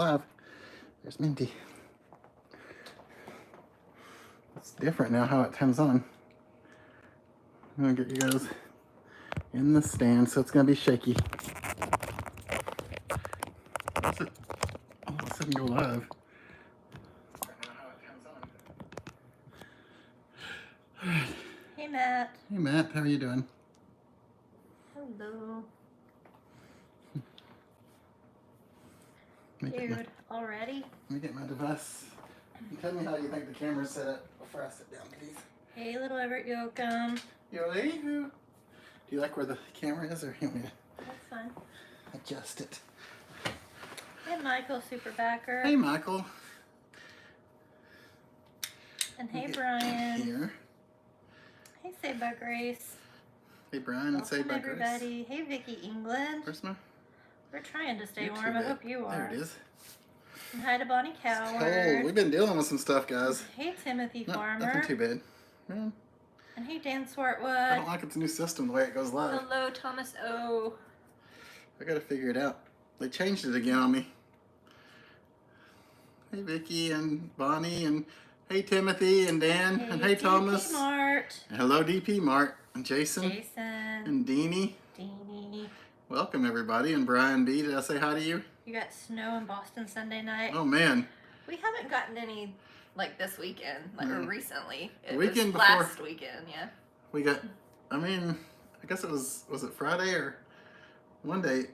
Live. There's Minty. It's different now how it turns on. I'm gonna get you guys in the stand, so it's gonna be shaky. What's it? All of a sudden go live. Now how it turns on. All right. Hey Matt. Hey Matt, how are you doing? Hello. Dude, already? Let me get my device. Tell me how you think the camera's set up before I sit down, please. Hey little Everett Yoakum. Yoli, do you like where the camera is, or you want me to That's fine. adjust it? Hey Michael Superbacker. Hey Michael. And hey Brian. Here. Hey Saved by Grace. Hey Brian and Saved by Grace. Everybody. Hey Vicky England. Where's my? We're trying to stay warm. I hope you are. There it is. And hi to Bonnie Coward. It's cold. We've been dealing with some stuff, guys. Hey Timothy Farmer. Nothing too bad. Yeah. And hey Dan Swartwood. I don't like its new system, the way it goes live. Hello Thomas O. I gotta figure it out. They changed it again on me. Hey Vicky and Bonnie and hey Timothy and Dan and hey Thomas. DP Mart. And hello DP Mart and Jason. Jason. And Deanie. Deanie. Welcome everybody. And Brian B, did I say hi to you? You got snow in Boston Sunday night. Oh man. We haven't gotten any like this weekend, or recently. It weekend was before, last weekend, yeah. We got, I mean, I guess it was it Friday or one day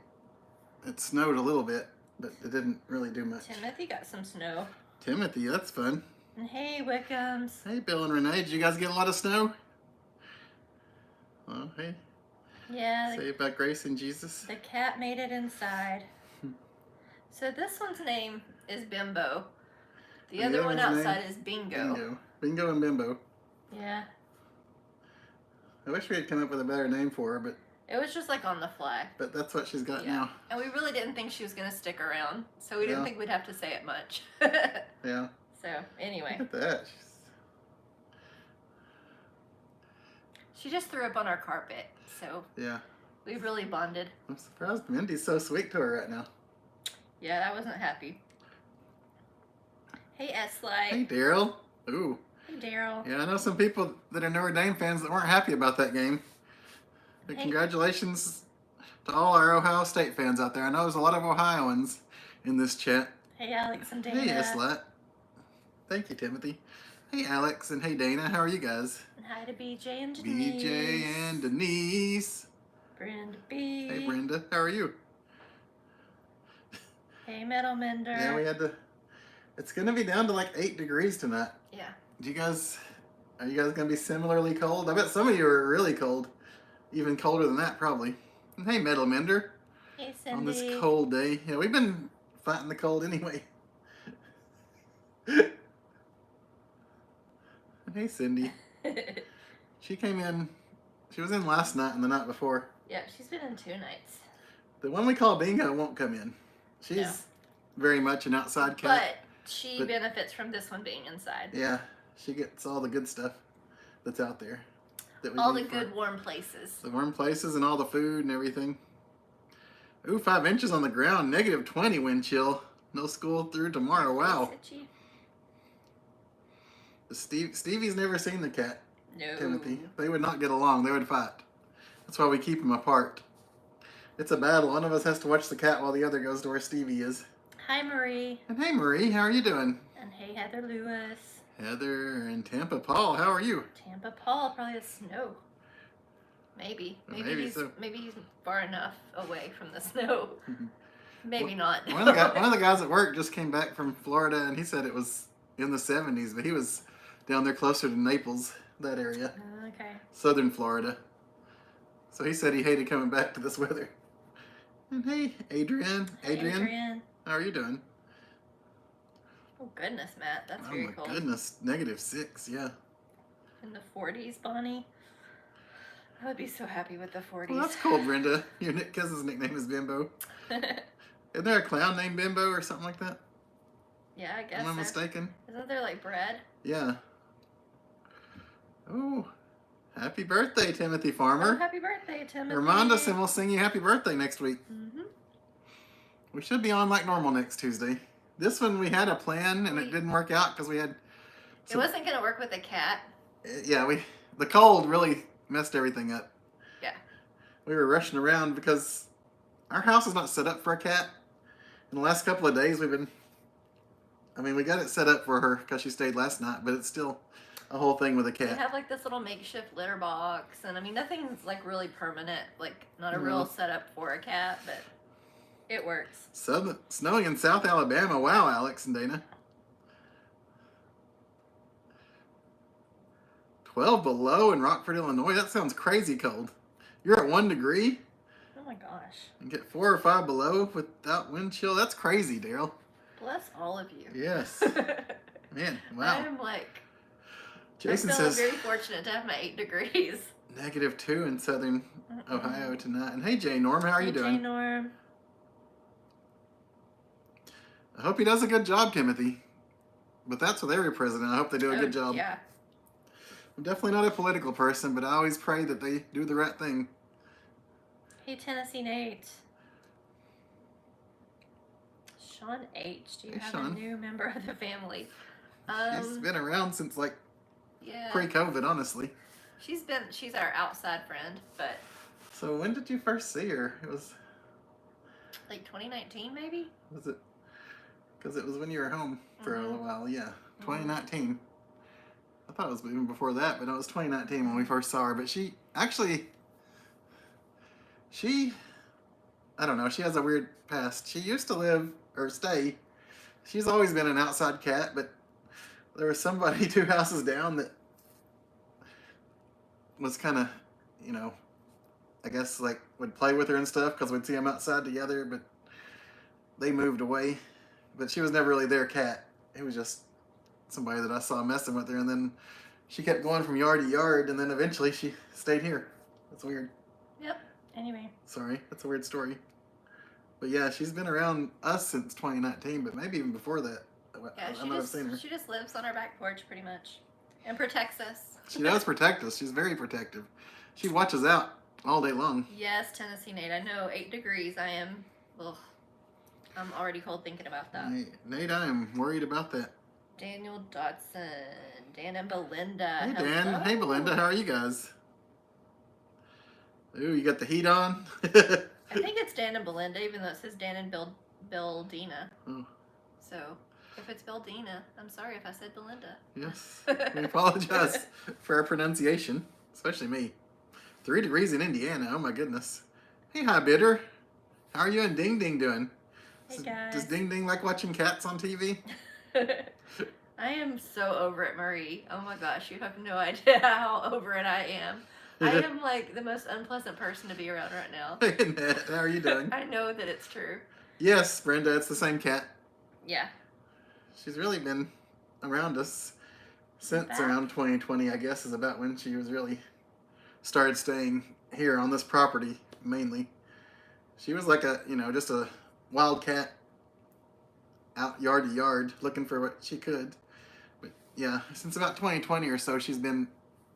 it snowed a little bit, but it didn't really do much. Timothy got some snow. Timothy, that's fun. And hey Wickham's. Hey Bill and Renee, did you guys get a lot of snow? Well, hey. Yeah. Saved by Grace and Jesus. The cat made it inside. So this one's name is Bimbo. The other one outside is Bingo. Bingo and Bimbo. Yeah. I wish we had come up with a better name for her, but it was just like on the fly. But that's what she's got now. And we really didn't think she was going to stick around, so we didn't think we'd have to say it much. Yeah. So, anyway. Look at that. She just threw up on our carpet, so yeah. We really bonded. I'm surprised Mindy's so sweet to her right now. Yeah, I wasn't happy. Hey, S-Light. Hey, Daryl. Ooh. Hey, Daryl. Yeah, I know some people that are Notre Dame fans that weren't happy about that game. But congratulations to all our Ohio State fans out there. I know there's a lot of Ohioans in this chat. Hey, Alex and Dana. Hey, S-Light. Thank you, Timothy. Hey, Alex and hey, Dana. How are you guys? And hi to BJ and Denise. BJ and Denise. Brenda B. Hey, Brenda. How are you? Hey, Metal Mender. Yeah, we had to... It's going to be down to like 8 degrees tonight. Yeah. Are you guys going to be similarly cold? I bet some of you are really cold. Even colder than that, probably. And hey, Metal Mender. Hey, Cindy. On this cold day. Yeah, we've been fighting the cold anyway. Hey, Cindy. She came in. She was in last night and the night before. Yeah, she's been in 2 nights. The one we call Bingo won't come in. She's very much an outside cat. But she benefits from this one being inside. Yeah, she gets all the good stuff that's out there. All the good warm places. The warm places and all the food and everything. Ooh, 5 inches on the ground. -20 wind chill. No school through tomorrow. Wow. Stevie's never seen the cat. No. Timothy. They would not get along. They would fight. That's why we keep them apart. It's a battle. One of us has to watch the cat while the other goes to where Stevie is. Hi, Marie. And hey, Marie. How are you doing? And hey, Heather Lewis. Heather and Tampa Paul. How are you? Tampa Paul probably has snow. Maybe. Maybe he's far enough away from the snow. Maybe not. One of the guys at work just came back from Florida, and he said it was in the 70s, but he was down there closer to Naples, that area. Okay. Southern Florida. So he said he hated coming back to this weather. And hey, Adrian. Adrian. How are you doing? Oh, goodness, Matt. That's very cold. Oh, my goodness. -6, yeah. In the 40s, Bonnie. I would be so happy with the 40s. Well, that's cool, Brenda. Your cousin's nickname is Bimbo. Isn't there a clown named Bimbo or something like that? Yeah, I guess. Am I mistaken? Isn't there like bread? Yeah. Oh, happy birthday, Timothy Farmer. Oh, happy birthday, Timothy. Remind us and we'll sing you happy birthday next week. Mm-hmm. We should be on like normal next Tuesday. This one we had a plan and it didn't work out because we had. It wasn't gonna work with the cat. Yeah, the cold really messed everything up. Yeah. We were rushing around because our house is not set up for a cat. In the last couple of days, we got it set up for her because she stayed last night, but it's still a whole thing with a cat. We have like this little makeshift litter box, and I mean nothing's like really permanent, like not a real setup for a cat, but it works. Snowing in South Alabama. Wow, Alex and Dana. 12 below in Rockford, Illinois. That sounds crazy cold. You're at 1 degree. Oh my gosh. And get 4 or 5 below without wind chill. That's crazy, Daryl. Bless all of you. Yes. Man, wow. I'm like, Jason I feel says very fortunate to have my 8 degrees. -2 in southern Ohio tonight. And hey, Jay Norm, how are you doing? Jay Norm. I hope he does a good job, Timothy. But that's with every president. I hope they do a good job. Yeah. I'm definitely not a political person, but I always pray that they do the right thing. Hey, Tennessee Nate. Sean H. Do you have Sean. a new member of the family? She's been around since like yeah. pre-COVID, honestly. She's our outside friend, but. So when did you first see her? It was like 2019, maybe? Was it? Because it was when you were home for a little while, yeah. 2019. I thought it was even before that, but it was 2019 when we first saw her. But she, I don't know, she has a weird past. She used to live, or stay, she's always been an outside cat, but there was somebody 2 houses down that was kind of, I guess like would play with her and stuff because we'd see them outside together, but they moved away. But she was never really their cat. It was just somebody that I saw messing with her, and then she kept going from yard to yard, and then eventually she stayed here. That's weird. Yep. Anyway. Sorry, that's a weird story. But yeah, she's been around us since 2019, but maybe even before that. Yeah, I might have seen her. She just lives on our back porch pretty much and protects us. She does protect us. She's very protective. She watches out all day long. Yes, Tennessee Nate. I know, 8 degrees. I am. Ugh. I'm already cold thinking about that. Nate, I am worried about that. Daniel Dodson, Dan and Belinda. Hey, hello. Dan. Hey, Belinda. How are you guys? Ooh, you got the heat on? I think it's Dan and Belinda, even though it says Dan and Bill Dina. Oh. So, if it's Bill Dina, I'm sorry if I said Belinda. Yes. We apologize for our pronunciation, especially me. 3 degrees in Indiana. Oh, my goodness. Hey, Hi Bitter. How are you and Ding Ding doing? Hey, guys. Does Ding Ding like watching cats on TV? I am so over it, Marie. Oh my gosh, you have no idea how over it I am. I am like the most unpleasant person to be around right now. Hey, Ned, how are you doing? I know that it's true. Yes, Brenda, it's the same cat. Yeah. She's really been around us since around 2020, I guess, is about when she was really started staying here on this property, mainly. She was like a, just a wild cat out yard to yard looking for what she could. But yeah, since about 2020 or so, she's been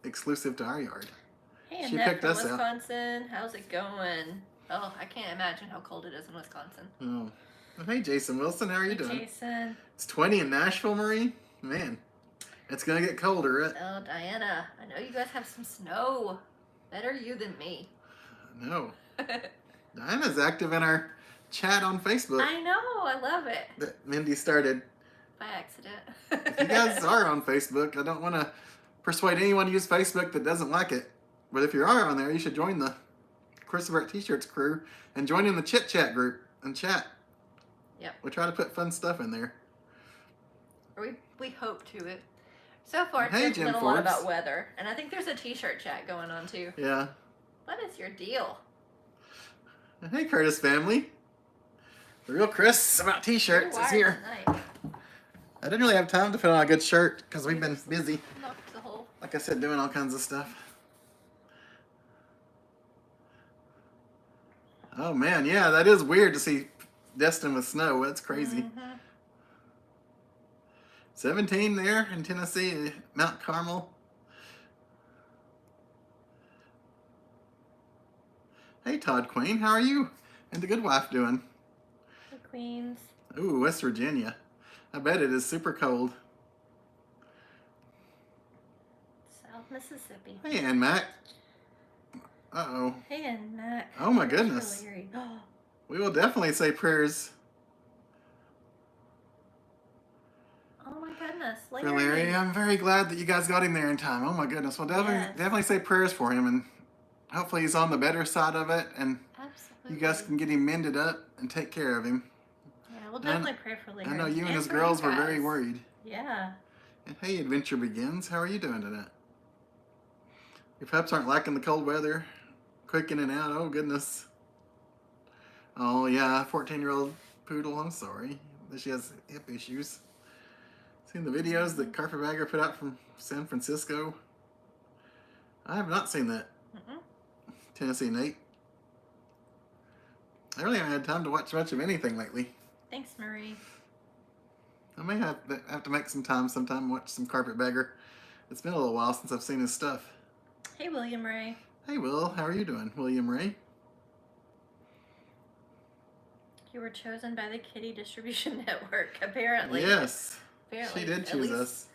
exclusive to our yard. Hey, she Annette picked from us out. Wisconsin. How's it going? Oh, I can't imagine how cold it is in Wisconsin. Oh. Well, hey, Jason Wilson, how are you doing? Jason. It's 20 in Nashville, Marie. Man, it's going to get colder, right? Oh, Diana, I know you guys have some snow. Better you than me. No. Diana's active in our chat on Facebook. I know, I love it. That Mindy started. By accident. If you guys are on Facebook, I don't want to persuade anyone to use Facebook that doesn't like it. But if you are on there, you should join the Christopher T-shirts crew and join in the Chit Chat group and chat. Yep. We try to put fun stuff in there. We hope to it. So far, it's Hey, been Jim a lot Forbes. about weather. And I think there's a T-shirt chat going on, too. Yeah. What is your deal? And hey, Curtis family. The real Chris about T-shirts is here. Tonight. I didn't really have time to put on a good shirt because we've been busy. Knocked the hole. Like I said, doing all kinds of stuff. Oh man, yeah, that is weird to see Destin with snow. That's crazy. 17 there in Tennessee, Mount Carmel. Hey Todd Queen, how are you and the good wife doing? The Queens. Ooh, West Virginia. I bet it is super cold. South Mississippi. Hey, Ann Mac. Uh-oh. Hey, Ann Mac. Oh, my goodness. Oh. We will definitely say prayers Oh my goodness, for Larry. I'm very glad that you guys got him there in time. Oh my goodness. Well, definitely say prayers for him, and hopefully he's on the better side of it, and absolutely, you guys can get him mended up and take care of him. Yeah, we'll definitely pray for Larry. I know you and his girls were very worried. Yeah. And hey, Adventure Begins. How are you doing tonight? Your pups aren't liking the cold weather. Quick in and out. Oh goodness. Oh yeah, 14-year-old poodle. I'm sorry that she has hip issues. Seen the videos that Carpetbagger put out from San Francisco? I have not seen that. Tennessee Nate. I really haven't had time to watch much of anything lately. Thanks, Marie. I may have to make some time sometime and watch some Carpetbagger. It's been a little while since I've seen his stuff. Hey, William Ray. Hey, Will. How are you doing, William Ray? You were chosen by the Kitty Distribution Network, apparently. Yes. Apparently. She did choose us.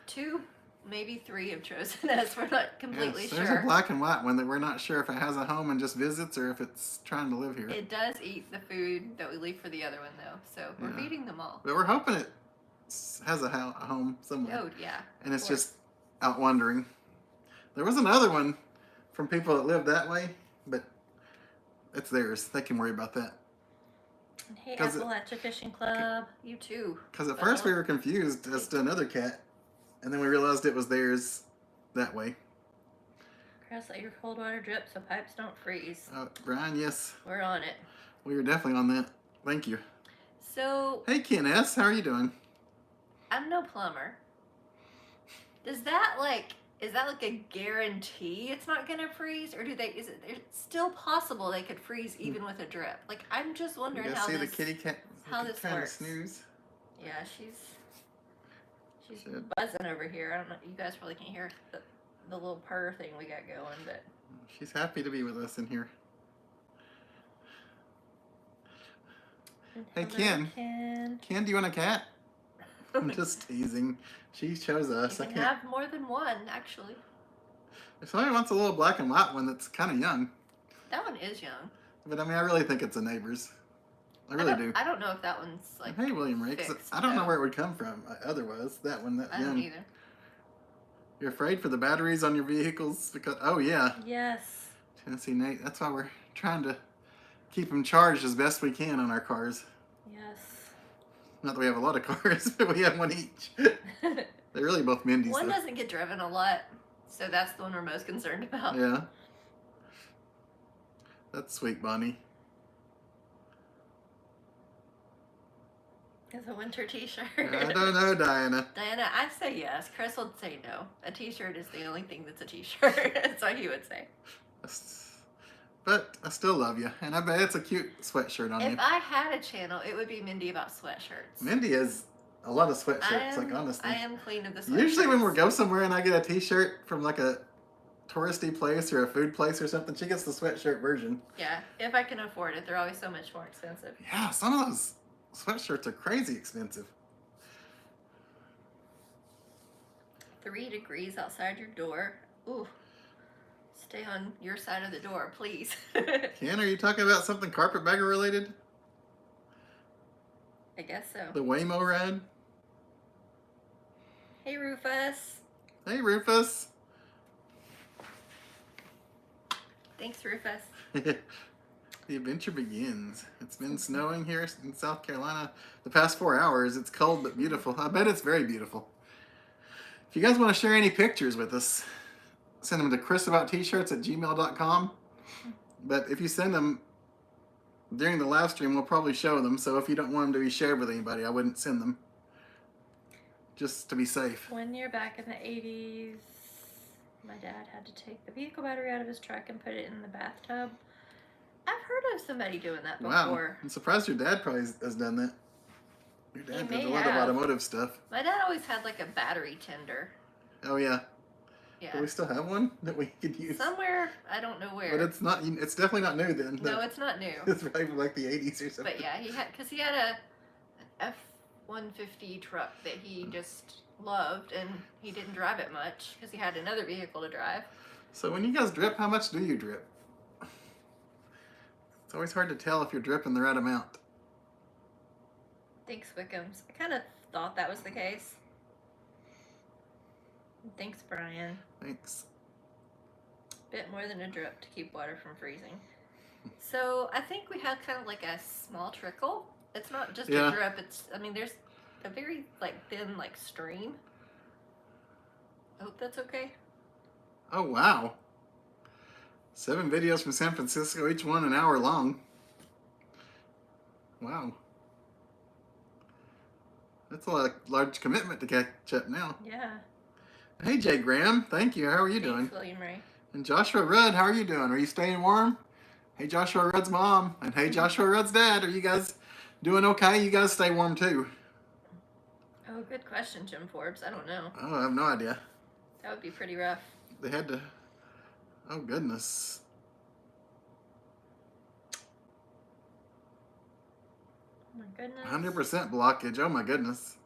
2, maybe 3 have chosen us. We're not completely sure. There's a black and white one that we're not sure if it has a home and just visits or if it's trying to live here. It does eat the food that we leave for the other one, though. So we're feeding them all. But we're hoping it has a home somewhere. Oh, yeah. And it's just out wandering. There was another one from people that live that way, but it's theirs. They can worry about that. And hey, Appalachia Fishing Club, you too. Because at first we were confused as to another cat, and then we realized it was theirs that way. Chris, let your cold water drip so pipes don't freeze. Brian, yes. We're on it. We are definitely on that. Thank you. So. Hey, Ken S., how are you doing? I'm no plumber. Is that like a guarantee it's not gonna freeze, or is it still possible they could freeze even with a drip? Like, I'm just wondering how the kitty cat this works. Snooze. Yeah, she's buzzing over here. I don't know. You guys probably can't hear the little purr thing we got going, but she's happy to be with us in here. Hey, Ken. Ken, do you want a cat? I'm just teasing. She chose us. You can have more than one, actually. If somebody wants a little black and white one that's kind of young. That one is young. But I mean, I really think it's a neighbor's. I really do. I don't know if that one's like. Hey, William Ray. I don't know where it would come from. Otherwise, that one, I don't either. You're afraid for the batteries on your vehicles because Yes. Tennessee Nate. That's why we're trying to keep them charged as best we can on our cars. Yes. Not that we have a lot of cars, but we have one each. They're really both Mindy's. One doesn't get driven a lot, so that's the one we're most concerned about. Yeah. That's sweet, Bonnie. It's a winter t-shirt. I don't know, Diana. Diana, I say yes. Chris would say no. A t-shirt is the only thing that's a t-shirt. That's what he would say. But I still love you, and I bet it's a cute sweatshirt on you. If I had a channel, it would be Mindy about sweatshirts. Mindy has a lot of sweatshirts, honestly. I am queen of the sweatshirts. Usually when we go somewhere and I get a t-shirt from like a touristy place or a food place or something, she gets the sweatshirt version. Yeah, if I can afford it. They're always so much more expensive. Yeah, some of those sweatshirts are crazy expensive. 3 degrees outside your door. Ooh. Stay on your side of the door, please. Ken, are you talking about something Carpetbagger related? I guess so. The Waymo ride? Hey, Rufus. Hey, Rufus. Thanks, Rufus. The adventure begins. It's been snowing here in South Carolina the past 4 hours. It's cold but beautiful. I bet it's very beautiful. If you guys want to share any pictures with us, send them to chrisabouttshirts@gmail.com. But if you send them during the live stream, we'll probably show them. So if you don't want them to be shared with anybody, I wouldn't send them. Just to be safe. 1 year back in the 80s, my dad had to take the vehicle battery out of his truck and put it in the bathtub. I've heard of somebody doing that before. Wow. I'm surprised your dad probably has done that. Your dad does a lot of automotive stuff. My dad always had like a battery tender. Oh, yeah. Yeah. Do we still have one that we could use? Somewhere, I don't know where. But it's not. It's definitely not new then. No, it's not new. It's probably like the 80s or something. But yeah, he had a F-150 truck that he just loved, and he didn't drive it much because he had another vehicle to drive. So when you guys drip, how much do you drip? It's always hard to tell if you're dripping the right amount. Thanks, Wickham's. I kind of thought that was the case. Thanks, Brian. Thanks. Bit more than a drip to keep water from freezing. So I think we have kind of like a small trickle. It's not just a drip. It's, I mean, there's a very like thin like stream. I hope that's okay. Oh, wow. 7 videos from San Francisco, each one an hour long. Wow. That's a large commitment to catch up now. Yeah. Hey, Jay Graham. Thank you. How are you doing? William Ray. And Joshua Rudd, how are you doing? Are you staying warm? Hey, Joshua Rudd's mom. And hey, Joshua Rudd's dad. Are you guys doing okay? You guys stay warm too. Oh, good question, Jim Forbes. I don't know. Oh, I have no idea. That would be pretty rough. They had to... Oh, goodness. Oh, my goodness. 100% blockage. Oh, my goodness.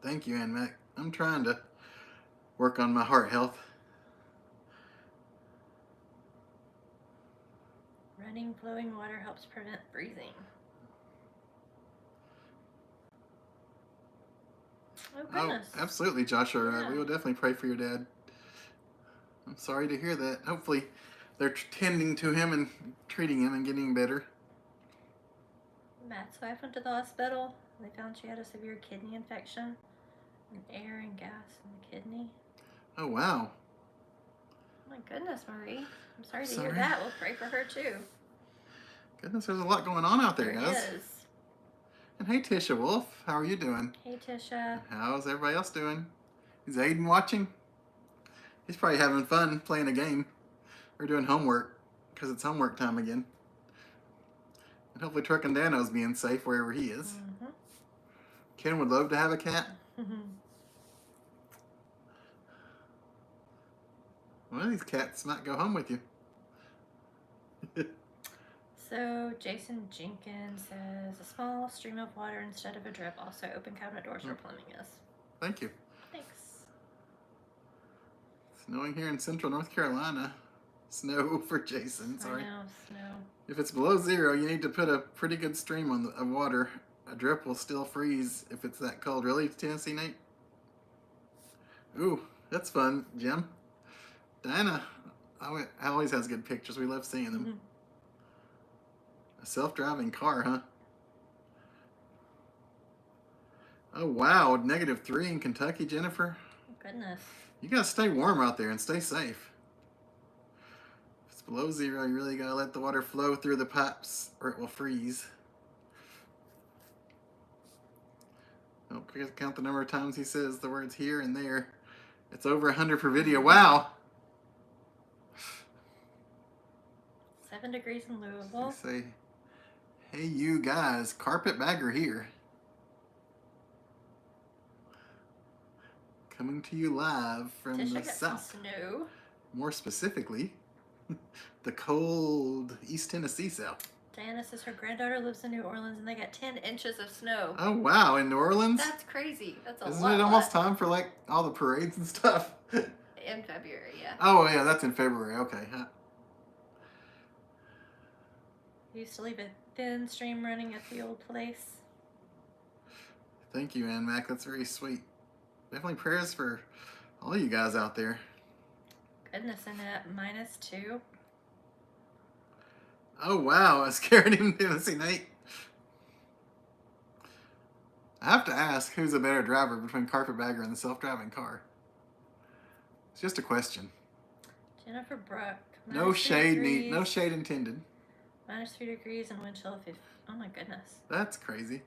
Thank you, Ann Mac. I'm trying to work on my heart health. Running, flowing water helps prevent freezing. Oh, goodness. Oh, absolutely, Joshua. Yeah. We will definitely pray for your dad. I'm sorry to hear that. Hopefully they're tending to him and treating him and getting better. Matt's wife went to the hospital. They found she had a severe kidney infection and air and gas in the kidney. Oh, wow. Oh, my goodness, Marie. I'm sorry to hear that. We'll pray for her, too. Goodness, there's a lot going on out there, guys. There is. And hey, Tisha Wolf. How are you doing? Hey, Tisha. How's everybody else doing? Is Aiden watching? He's probably having fun playing a game or doing homework because it's homework time again. And hopefully Truck and Dano's being safe wherever he is. Mm-hmm. Ken would love to have a cat. One of these cats might go home with you. So Jason Jenkins says a small stream of water instead of a drip. Also open cabinet doors where plumbing is. Thank you. Thanks. Snowing here in central North Carolina. Snow for Jason, sorry. I know, snow. If it's below 0, you need to put a pretty good stream on of water. A drip will still freeze if it's that cold. Really, Tennessee, Nate? Ooh, that's fun, Jim. Diana always has good pictures. We love seeing them. A self-driving car, huh? Oh, wow. -3 in Kentucky, Jennifer. Oh, goodness. You gotta stay warm out there and stay safe. If it's below 0, you really gotta let the water flow through the pipes or it will freeze. Don't forget to count the number of times he says the words here and there. It's over 100 per video. Wow! 7 degrees in Louisville. They say, hey, you guys, carpetbagger here. Coming to you live from Tisha the got south. some snow. More specifically, the cold East Tennessee South. Diana says her granddaughter lives in New Orleans and they got 10 inches of snow. Oh, wow, in New Orleans? That's crazy. That's a lot. Isn't it almost time for, like, all the parades and stuff? In February, yeah. Oh, yeah, that's in February. Okay. We used to leave a thin stream running at the old place. Thank you, Ann Mac. That's very sweet. Definitely prayers for all you guys out there. Goodness, and at -2. Oh, wow. I scared him, Tennessee Nate. I have to ask, who's a better driver between carpetbagger and the self-driving car? It's just a question. Jennifer Brook. No shade no shade intended. -3 degrees and wind chill of 50. Oh my goodness. That's crazy.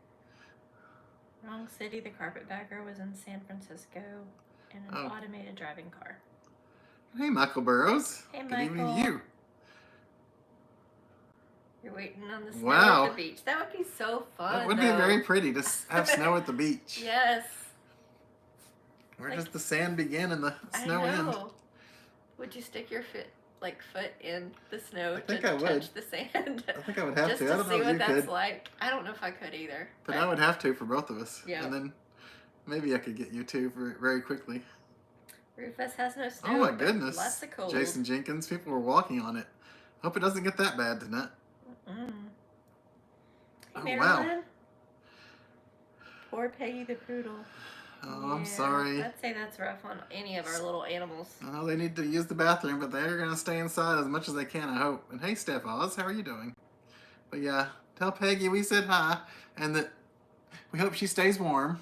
Wrong city. The carpetbagger was in San Francisco in an automated driving car. Hey, Michael Burrows. Hey, Good Michael. evening to you. You're waiting on the snow Wow. at the beach. That would be so fun. That would be very pretty to have snow at the beach. Yes. Where does the sand begin and the snow I know. end? Would you stick your foot like foot in the snow I to think I would. touch the sand? I think I would have Just to. I to don't know see if what you that's could. like. I don't know if I could either. But I would have to for both of us. Yeah. And then maybe I could get you two very quickly. Rufus has no snow. Oh my but goodness. Lots of cold. Jason Jenkins, people were walking on it. Hope it doesn't get that bad tonight. Mm-mm. Hey, Oh, Marilyn. wow. Poor Peggy the poodle. Oh, I'm sorry. I'd say that's rough on any of our little animals. Oh, they need to use the bathroom, but they're going to stay inside as much as they can, I hope. And hey, Steph Oz, how are you doing? But yeah, tell Peggy we said hi and that we hope she stays warm.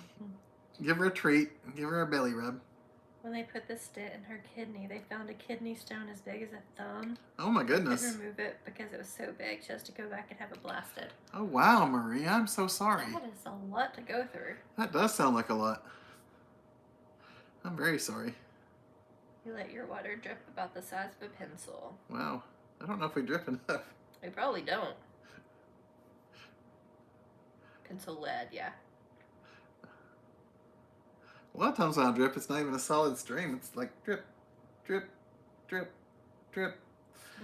Give her a treat and give her a belly rub. When they put the stent in her kidney, they found a kidney stone as big as a thumb. Oh my goodness. They couldn't remove it because it was so big. She has to go back and have it blasted. Oh wow, Marie, I'm so sorry. That is a lot to go through. That does sound like a lot. I'm very sorry. You let your water drip about the size of a pencil. Wow. I don't know if we drip enough. We probably don't. Pencil lead, yeah. A lot of times when I drip, it's not even a solid stream. It's like drip, drip, drip, drip.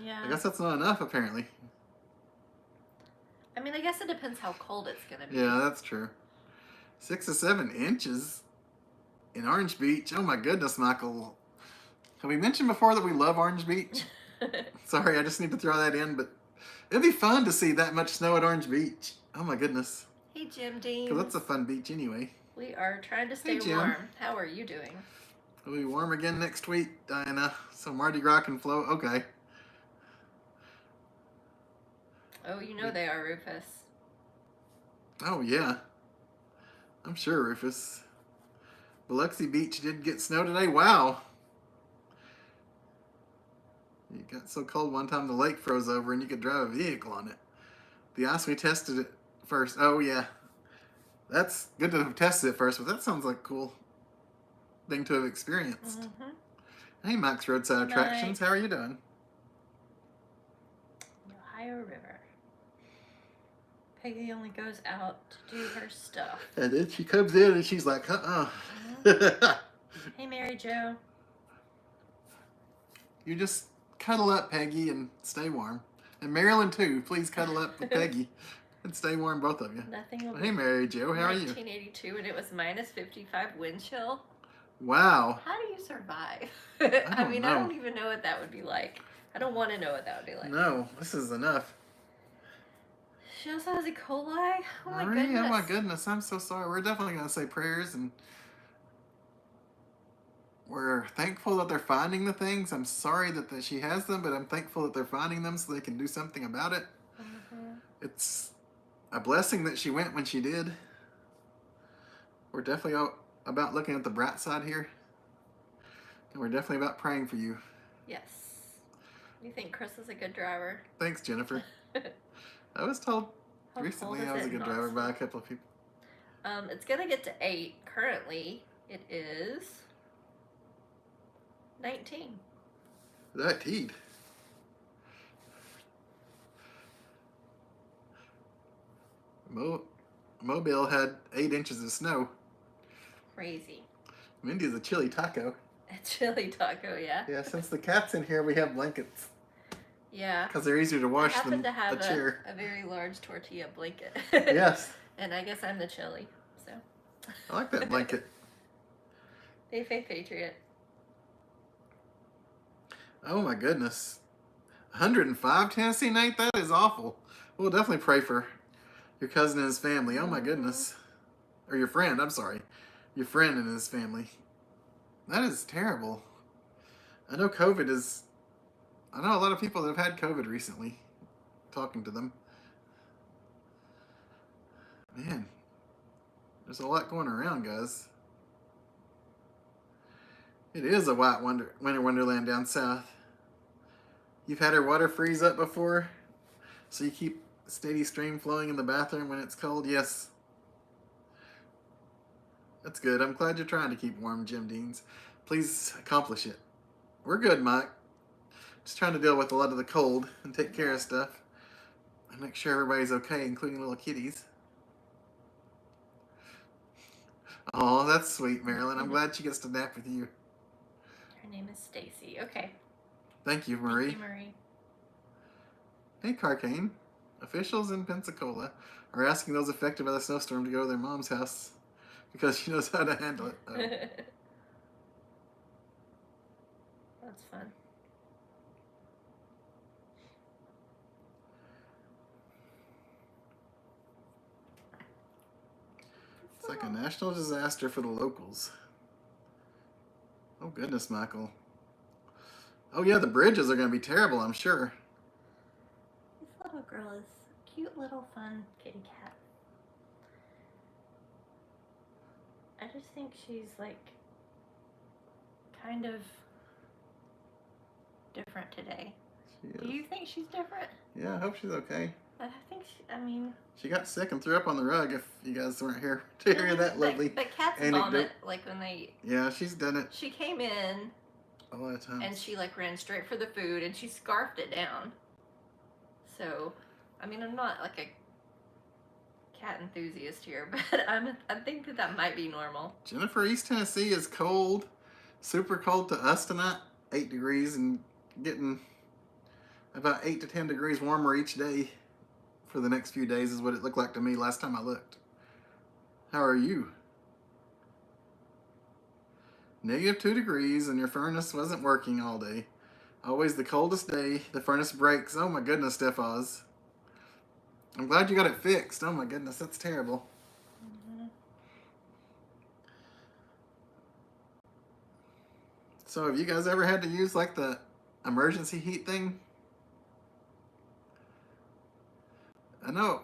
Yeah. I guess that's not enough, apparently. I mean, I guess it depends how cold it's going to be. Yeah, that's true. 6 to 7 inches in Orange Beach. Oh my goodness, Michael. Have we mentioned before that we love Orange Beach? Sorry, I just need to throw that in, but it'd be fun to see that much snow at Orange Beach. Oh my goodness. Hey, Jim Dean. Because that's a fun beach anyway. We are trying to stay Hey, Jim. warm. How are you doing? It'll be warm again next week, Diana. So Mardi Gras can flow. Okay. Oh, you know they are, Rufus. Oh, yeah. I'm sure, Rufus. Biloxi Beach did get snow today. Wow. It got so cold one time the lake froze over and you could drive a vehicle on it. The ice, we tested it first. Oh, yeah. That's good to have tested it first, but that sounds like a cool thing to have experienced. Mm-hmm. Hey, Max Roadside Attractions. How are you doing? The Ohio River. Peggy only goes out to do her stuff. And then she comes in and she's like, Hey, Mary Jo. You just cuddle up, Peggy, and stay warm. And Marilyn, too. Please cuddle up with Peggy and stay warm, both of you. Nothing will Hey, Mary Jo, how are you? 1982, and it was minus 55 wind chill. Wow. How do you survive? I mean, know. I don't even know what that would be like. I don't want to know what that would be like. No, this is enough. She also has E. coli. Oh my Marie, goodness. oh my goodness, I'm so sorry. We're definitely going to say prayers, and we're thankful that they're finding the things. I'm sorry that she has them, but I'm thankful that they're finding them so they can do something about it. Mm-hmm. It's a blessing that she went when she did. We're definitely about looking at the bright side here, and we're definitely about praying for you. Yes. You think Chris is a good driver? Thanks, Jennifer. I was told How recently cold I is was a it good in driver by a Knoxville? couple of people. It's gonna get to 8. Currently, it is 19. That teed. Mobile had 8 inches of snow. Crazy. Mindy's a chili taco. A chili taco, yeah. Yeah, since the cat's in here, we have blankets Yeah. because they're easier to wash I happen than to have a chair. a very large tortilla blanket. Yes, And I guess I'm the chili, so. I like that blanket. Hey, Faith Patriot. Oh my goodness. 105 Tennessee, Nate? That is awful. We'll definitely pray for your cousin and his family. Oh my goodness. Or your friend, I'm sorry. Your friend and his family. That is terrible. I know I know a lot of people that have had COVID recently. Talking to them. Man. There's a lot going around, guys. It is a white winter wonderland down south. You've had her water freeze up before? So you keep a steady stream flowing in the bathroom when it's cold? Yes. That's good. I'm glad you're trying to keep warm, Jim Deans. Please accomplish it. We're good, Mike. Just trying to deal with a lot of the cold and take care of stuff. And make sure everybody's okay, including little kitties. Oh, that's sweet, Marilyn. I'm glad she gets to nap with you. Her name is Stacy. Okay. Thank you, Thank Marie. you, Marie. Hey, Carcane. Officials in Pensacola are asking those affected by the snowstorm to go to their mom's house because she knows how to handle it. Oh. That's fun. It's like a national disaster for the locals. Oh, goodness, Michael. Oh, yeah, the bridges are going to be terrible, I'm sure. This little girl is a cute little fun kitty cat. I just think she's like kind of different today. She Do is. you think she's different? Yeah, I hope she's okay. I think I mean. She got sick and threw up on the rug if you guys weren't here to hear that lovely But cats anecdote. vomit like when they. Yeah, she's done it She came in a lot of times. and she like ran straight for the food and she scarfed it down. So, I mean, I'm not like a cat enthusiast here, but I think that might be normal. Jennifer, East Tennessee is cold, super cold to us tonight, 8 degrees, and getting about 8 to 10 degrees warmer each day for the next few days is what it looked like to me last time I looked. How are you? -2 degrees and your furnace wasn't working all day. Always the coldest day, the furnace breaks. Oh my goodness, Steph Oz. I'm glad you got it fixed. Oh my goodness, that's terrible. Mm-hmm. So have you guys ever had to use like the emergency heat thing? I know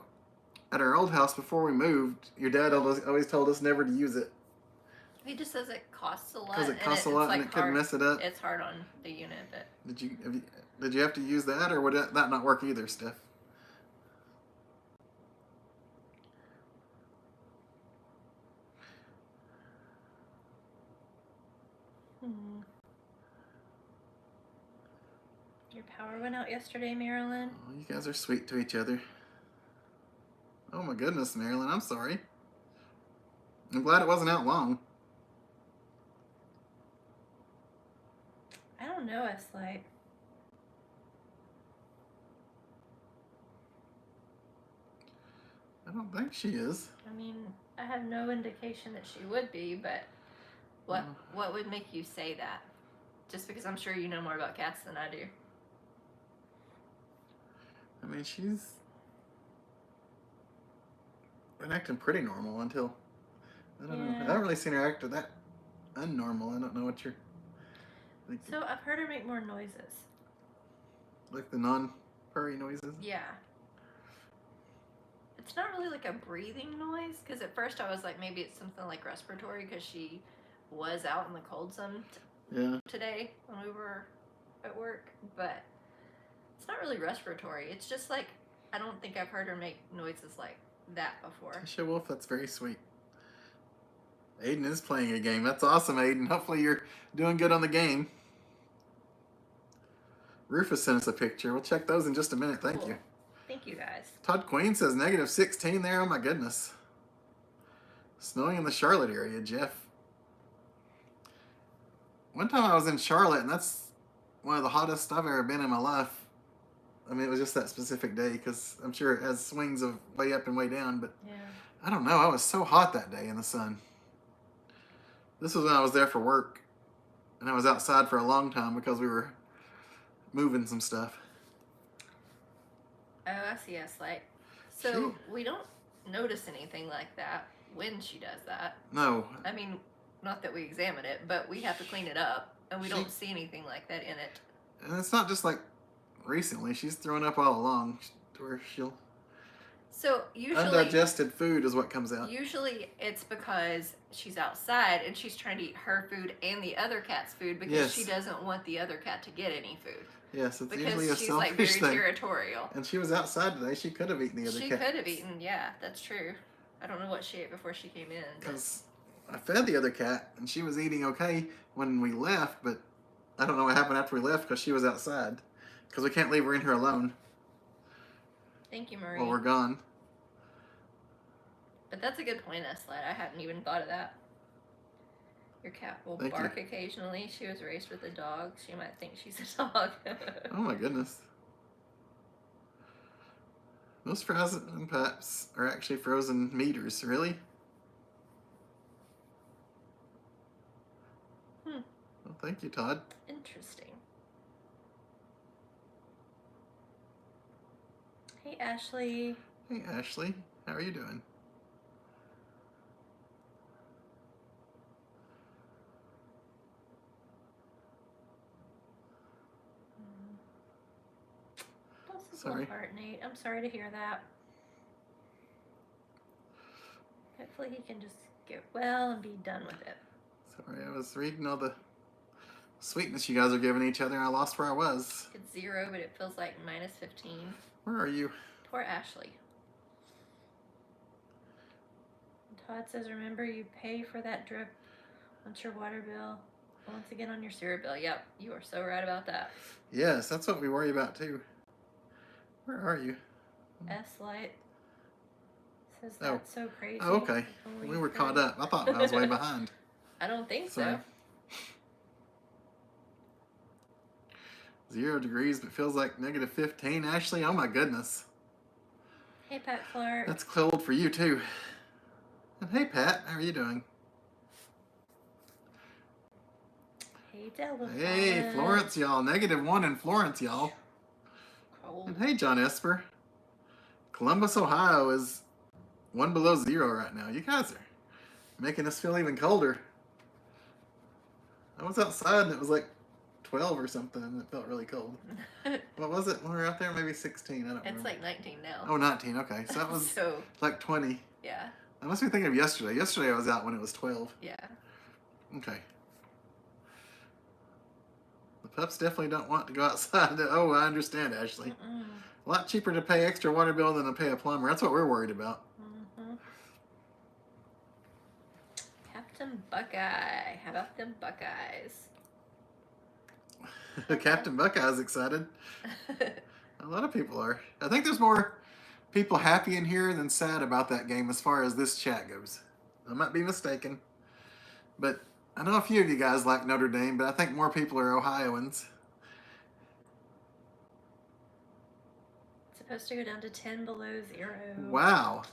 at our old house before we moved, your dad always told us never to use it. He just says it costs a lot. Because it costs a lot and it could mess it up. It's hard on the unit, but. Did you have to use that, or would that not work either, Steph? Your power went out yesterday, Marilyn. Oh, you guys are sweet to each other. Oh my goodness, Marilyn, I'm sorry. I'm glad it wasn't out long. I don't know, Eslite. I don't think she is. I mean, I have no indication that she would be, but what would make you say that? Just because I'm sure you know more about cats than I do. I mean, she's been acting pretty normal until, I don't know. I haven't really seen her act that unnormal. I don't know what you're thinking. So I've heard her make more noises. Like the non-purry noises? Yeah. It's not really like a breathing noise, because at first I was like, maybe it's something like respiratory, because she was out in the cold some today when we were at work, but it's not really respiratory. It's just like, I don't think I've heard her make noises like that before. Tasha Wolf, that's very sweet. Aiden is playing a game. That's awesome, Aiden. Hopefully you're doing good on the game. Rufus sent us a picture. We'll check those in just a minute. Thank you. Thank you, guys. Todd Queen says -16 there. Oh my goodness. Snowing in the Charlotte area, Jeff. One time I was in Charlotte, and that's one of the hottest I've ever been in my life. I mean, it was just that specific day, because I'm sure it has swings of way up and way down, but I don't know. I was so hot that day in the sun. This was when I was there for work, and I was outside for a long time because we were moving some stuff. Oh, I see. Yes, like, so we don't notice anything like that when she does that. No. I mean, not that we examine it, but we have to clean it up, and we don't see anything like that in it. And it's not just like recently. She's thrown up all along, to where she'll. So usually undigested food is what comes out. Usually it's because she's outside and she's trying to eat her food and the other cat's food because she doesn't want the other cat to get any food. Yes, it's because usually a she's selfish like very thing. territorial. And she was outside today. She could have eaten the other cat. She could have eaten. Yeah, that's true. I don't know what she ate before she came in. Because I fed the other cat and she was eating okay when we left, but I don't know what happened after we left because she was outside. Because we can't leave her in here alone. Thank you, Marie. While we're gone. But that's a good point, Eslite. I hadn't even thought of that. Your cat will Thank bark you. occasionally. She was raised with a dog. She might think she's a dog. Oh my goodness. Most frozen pets are actually frozen meters, really? Hmm. Well, thank you, Todd. Interesting. Hey, Ashley. Hey, Ashley. How are you doing? Bless his Sorry. little heart, Nate. I'm sorry to hear that. Hopefully he can just get well and be done with it. Sorry, I was reading all the sweetness you guys are giving each other and I lost where I was. It's 0, but it feels like -15. Where are you? Poor Ashley. Todd says, remember you pay for that drip once your water bill, once again on your sewer bill. Yep, you are so right about that. Yes, that's what we worry about too. Where are you? S-Light says Oh. that's so crazy. Oh, okay. We were caught up. I thought I was way behind. I don't think Sorry. so. 0 degrees, but feels like -15. Ashley, oh my goodness. Hey, Pat Clark. That's cold for you too. And hey, Pat, how are you doing? Hey, Della. Hey, Florence, y'all. -1 in Florence, y'all. Cold. And hey, John Esper. Columbus, Ohio is 1 below 0 right now. You guys are making us feel even colder. I was outside and it was like 12 or something and it felt really cold. What was it when we were out there? Maybe 16. I don't remember. It's like 19 now. Oh, 19. Okay. So that was so, like 20. yeah. I must be thinking of yesterday. Yesterday I was out when it was 12. Yeah. Okay. The pups definitely don't want to go outside. Oh, I understand, Ashley. A lot cheaper to pay extra water bill than to pay a plumber. That's what we're worried about. Captain Buckeye. How about them Buckeyes? Captain Buckeye's excited. A lot of people are. I think there's more people happy in here than sad about that game as far as this chat goes. I might be mistaken. But I know a few of you guys like Notre Dame, but I think more people are Ohioans. It's supposed to go down to 10 below 0. Wow.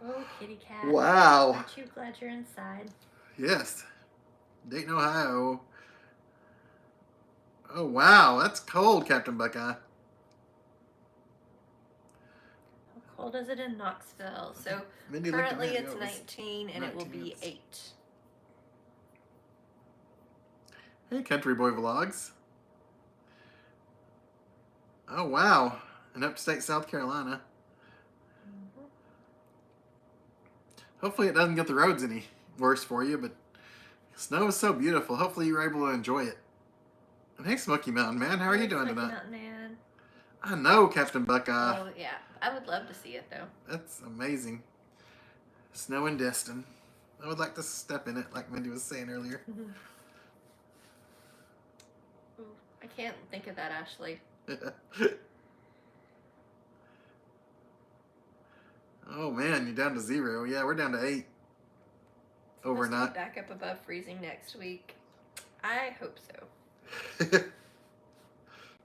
Oh, kitty cat. Wow. Aren't you glad you're inside? Yes. Dayton, Ohio. Oh, wow. That's cold, Captain Buckeye. How cold is it in Knoxville? So Mindy currently looked at it's me. 19 and it will 19 be minutes. 8. Hey, Country Boy Vlogs. Oh, wow. In upstate South Carolina. Hopefully it doesn't get the roads any worse for you, but snow is so beautiful. Hopefully you were able to enjoy it. And hey, Smoky Mountain Man, how are you doing Smoky tonight? Mountain Man. I know, Captain Buckeye. Oh, yeah. I would love to see it, though. That's amazing. Snow in Destin. I would like to step in it, like Mindy was saying earlier. Ooh, I can't think of that, Ashley. Oh man, you're down to 0. Yeah, we're down to 8 overnight. Back up above freezing next week. I hope so.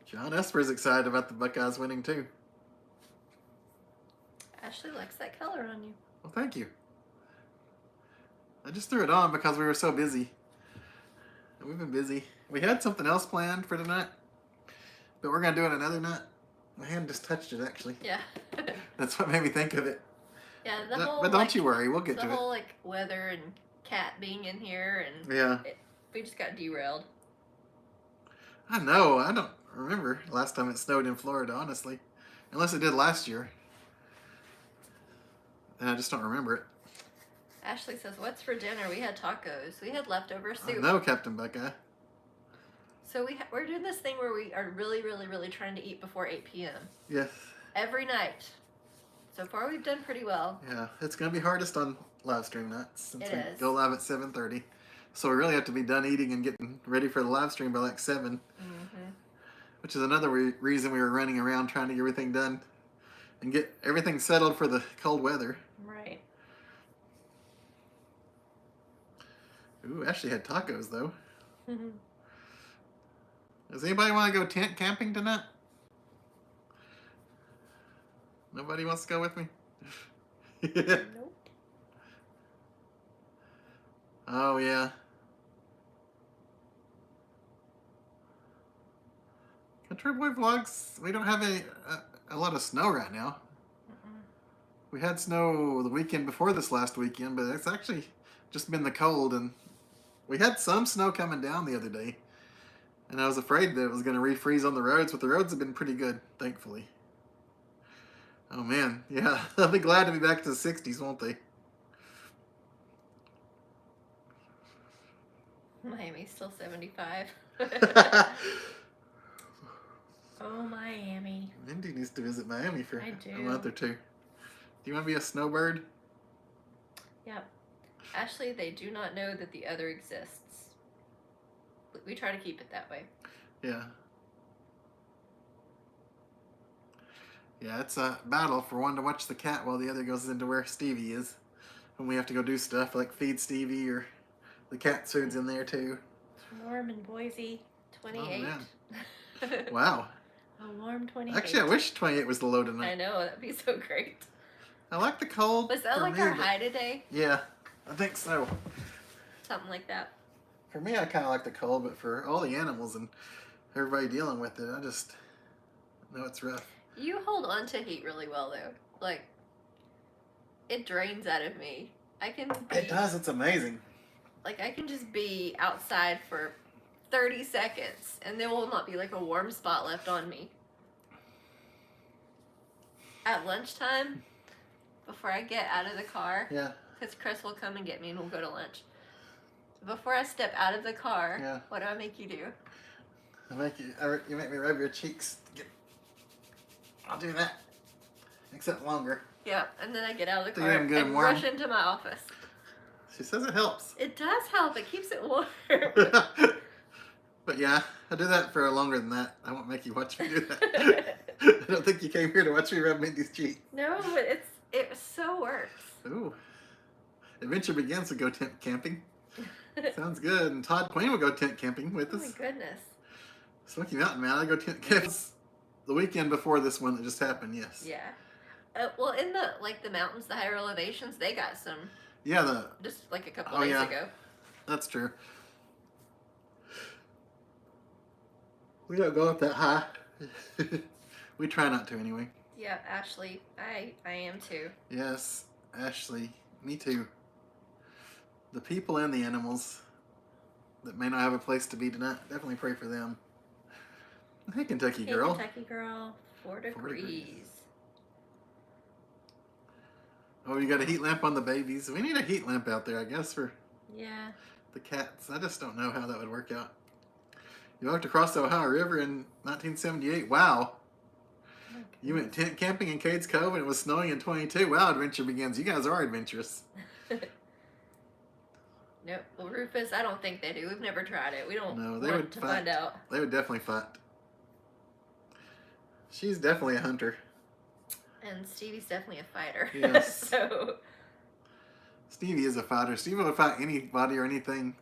John Esper's excited about the Buckeyes winning too. Ashley likes that color on you. Well, thank you. I just threw it on because we were so busy. We've been busy. We had something else planned for tonight, but we're gonna do it another night. My hand just touched it, actually. Yeah. That's what made me think of it. Yeah, But don't you worry, we'll get to it. The whole like weather and cat being in here, and yeah, we just got derailed. I know. I don't remember last time it snowed in Florida, honestly, unless it did last year. And I just don't remember it. Ashley says, "What's for dinner? We had tacos. We had leftover soup." No, Captain Buckeye. So we're doing this thing where we are really, really, really trying to eat before 8 p.m. Yes. every night. So far, we've done pretty well. Yeah, it's gonna be hardest on live stream nights since It we is. go live at 7:30. So we really have to be done eating and getting ready for the live stream by like 7. Mm-hmm. Which is another reason we were running around trying to get everything done and get everything settled for the cold weather. Right. Ooh, Ashley had tacos though. Does anybody want to go tent camping tonight? Nobody wants to go with me? Nope. Oh, yeah. Country Boy Vlogs, we don't have a lot of snow right now. We had snow the weekend before this last weekend, but it's actually just been the cold, and we had some snow coming down the other day. And I was afraid that it was going to refreeze on the roads, but the roads have been pretty good, thankfully. Oh, man. Yeah, they'll be glad to be back to the 60s, won't they? Miami's still 75. Oh, Miami. Mindy needs to visit Miami for I a do. month or two. Do you want to be a snowbird? Yep. Actually, they do not know that the other exists. We try to keep it that way. Yeah. Yeah, it's a battle for one to watch the cat while the other goes into where Stevie is. When we have to go do stuff like feed Stevie, or the cat's food's in there too. It's warm in Boise. 28. Oh, man. Wow. A warm 28. Actually, I wish 28 was the low tonight. I know, that'd be so great. I like the cold. Was that for like me, our but- high today? Yeah, I think so. Something like that. For me, I kind of like the cold, but for all the animals and everybody dealing with it, I just know it's rough. You hold on to heat really well, though. Like, it drains out of me. I can be, It does. It's amazing. Like, I can just be outside for 30 seconds, and there will not be, like, a warm spot left on me. At lunchtime, before I get out of the car, Yeah. because Chris will come and get me and we'll go to lunch. Before I step out of the car, Yeah. what do I make you do? You make me rub your cheeks. I'll do that. Except longer. Yeah, and then I get out of the So car you're good and and warm? rush into my office. She says it helps. It does help. It keeps it warm. But yeah, I do that for longer than that. I won't make you watch me do that. I don't think you came here to watch me rub Mindy's cheek. No, but it so works. Ooh. Adventure Begins would go tent camping. Sounds good. And Todd Quinn would go tent camping with Oh my us. goodness. Smoky Mountain Man, I go tent camping. The weekend before this one that just happened, yes. Yeah. Well, in the mountains, the higher elevations, they got some Yeah, just like a couple Oh, days yeah. ago. that's true. We don't go up that high. We try not to anyway. Yeah, Ashley, I am too. Yes, Ashley, me too. The people and the animals that may not have a place to be tonight, definitely pray for them. Hey, Kentucky Hey, girl. Kentucky girl, 4 degrees. Oh, you got a heat lamp on the babies. We need a heat lamp out there, I guess, for Yeah. the cats. I just don't know how that would work out. You walked across the Ohio River in 1978. Wow. Oh, You went tent camping in Cades Cove and it was snowing in 22. Wow, Adventure Begins. You guys are adventurous. Nope. Well, Rufus, I don't think they do. We've never tried it. We don't No, they want would to fight. find out. They would definitely fight. She's definitely a hunter. And Stevie's definitely a fighter. Yes. So, Stevie is a fighter. Stevie will fight anybody or anything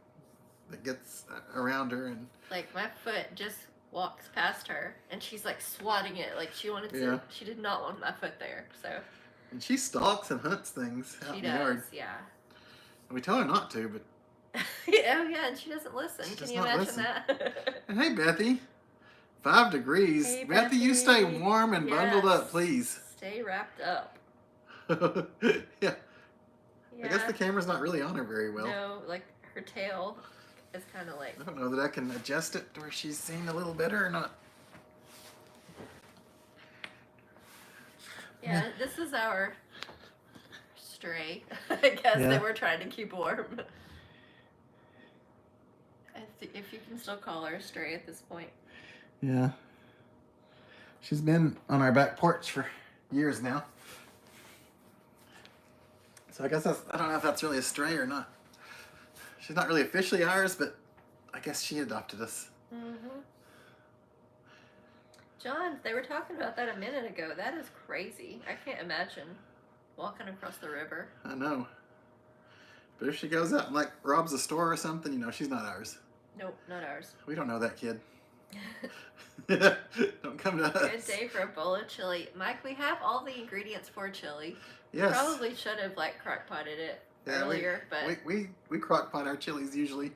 that gets around her. And like, my foot just walks past her, and she's, like, swatting it. Like, she wanted to... Yeah. She did not want my foot there, so... and she stalks and hunts things out She in the does, yard. yeah. We tell her not to, but Oh, yeah, and she doesn't listen. She Can does you not imagine listen. that? and hey, Bethy, 5 degrees. Hey, Bethy, you stay Bethy. warm and bundled up, Yes. please. Stay wrapped up. Yeah. Yeah. I guess the camera's not really on her very well. No, like, her tail is kind of like... I don't know that I can adjust it to where she's seeing a little better or not. Yeah, this is our stray, I guess, Yeah. that we're trying to keep warm. If you can still call her a stray at this point. Yeah. She's been on our back porch for years now. So I guess I don't know if that's really a stray or not. She's not really officially ours, but I guess she adopted us. Mm-hmm. John, they were talking about that a minute ago. That is crazy. I can't imagine walking across the river. I know. But if she goes out and like robs a store or something, you know, she's not ours. Nope, not ours. We don't know that kid. Don't come to us. Good day for a bowl of chili. Mike, we have all the ingredients for chili. Yes. Probably should have like crock potted it earlier, but we crock pot our chilies usually,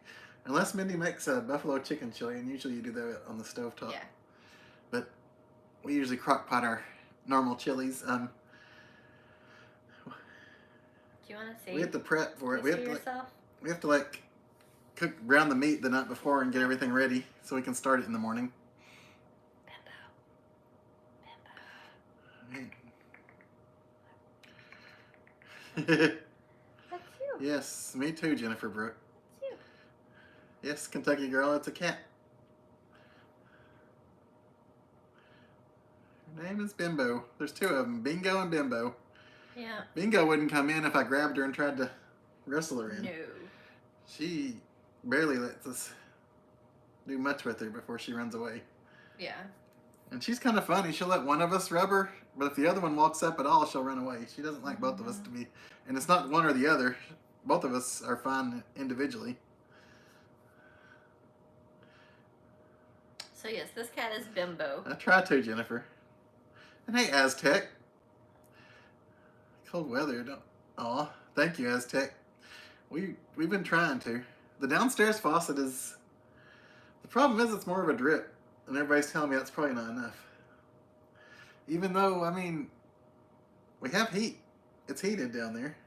unless Mindy makes a buffalo chicken chili, and usually you do that on the stovetop. yeah. But we usually crock pot our normal chilies. Do you want to see? We have to prep for it. We have to like brown the meat the night before and get everything ready so we can start it in the morning. That's you. Yes, me too, Jennifer Brooke. That's you. Yes, Kentucky girl, it's a cat. Her name is Bimbo. There's two of them, Bingo and Bimbo. Yeah. Bingo wouldn't come in if I grabbed her and tried to wrestle her in. No. She barely lets us do much with her before she runs away. Yeah. And she's kind of funny. She'll let one of us rub her, but if the other one walks up at all, she'll run away. She doesn't like both of us to be. And it's not one or the other. Both of us are fine individually. So yes, this cat is Bimbo. I try to, Jennifer. And hey, Aztec. Cold weather, don't. Aw, thank you, Aztec. We've been trying to. The downstairs faucet is. The problem is it's more of a drip, and everybody's telling me that's probably not enough. Even though, I mean, we have heat. It's heated down there.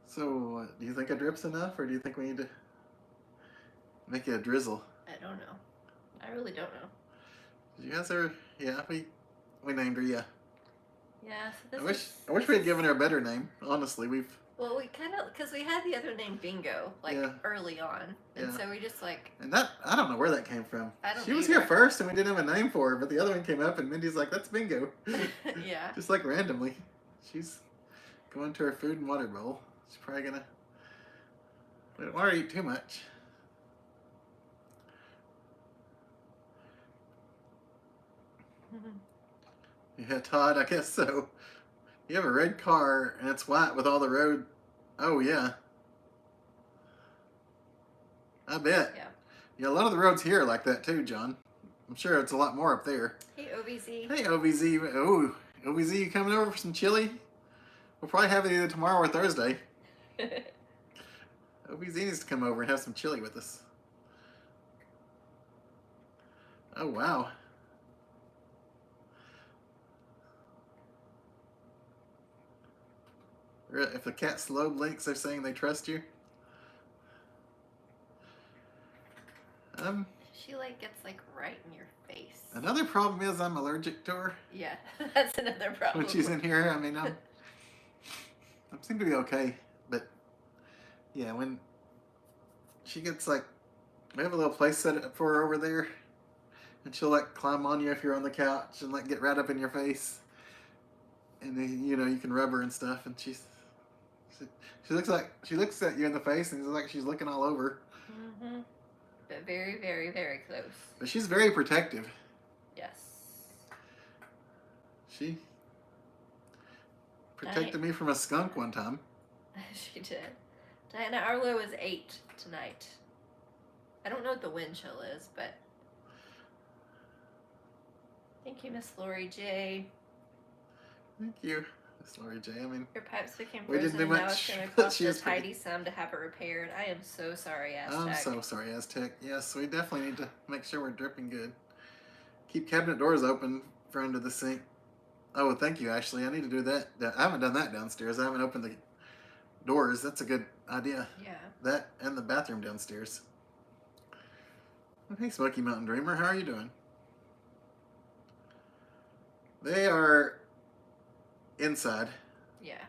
So, do you think a drip's enough, or do you think we need to make it a drizzle? I don't know. I really don't know. Did you guys ever? Yeah, we named her. Yeah. Yeah. So I wish we had given her a better name. Honestly, Well, we kind of because we had the other name Bingo early on, and so we just like. And that I don't know where that came from. I don't. She was here first, and we didn't have a name for her, but the other one came up, and Mindy's like, "That's Bingo." Yeah. Just like randomly, she's going to her food and water bowl. She's probably gonna. We don't want her to eat too much. Yeah, Todd, I guess so. You have a red car, and it's white with all the road. Oh, yeah. I bet. Yeah. Yeah, a lot of the roads here are like that too, John. I'm sure it's a lot more up there. Hey, OVZ. Hey, OVZ. Oh, OVZ, you coming over for some chili? We'll probably have it either tomorrow or Thursday. OVZ needs to come over and have some chili with us. Oh, wow. If the cat slow blinks, they're saying they trust you. She like gets like right in your face. Another problem is I'm allergic to her. Yeah, that's another problem. When she's in here, I mean, I seem to be okay, but yeah, when she gets like, we have a little place set up for her over there, and she'll like climb on you if you're on the couch and like get right up in your face, and then, you know, you can rub her and stuff, and she looks at you in the face and it's like she's looking all over. Mm-hmm. But very, very, very close. But she's very protective. Yes. She protected me from a skunk one time. She did. Diana, our low is 8 tonight. I don't know what the wind chill is, but thank you, Miss Lori J. Thank you, Miss Lori J. I mean, your pipes became we frozen, didn't do and now much, it's going to but cost she us is pretty- tidy sum to have it repaired. I am so sorry, Aztec. I'm so sorry, Aztec. Yes, we definitely need to make sure we're dripping good. Keep cabinet doors open for under the sink. Oh, thank you, Ashley. I need to do that. I haven't done that downstairs. I haven't opened the doors. That's a good idea. Yeah. That and the bathroom downstairs. Hey, Smoky Mountain Dreamer. How are you doing? They are inside. Yeah.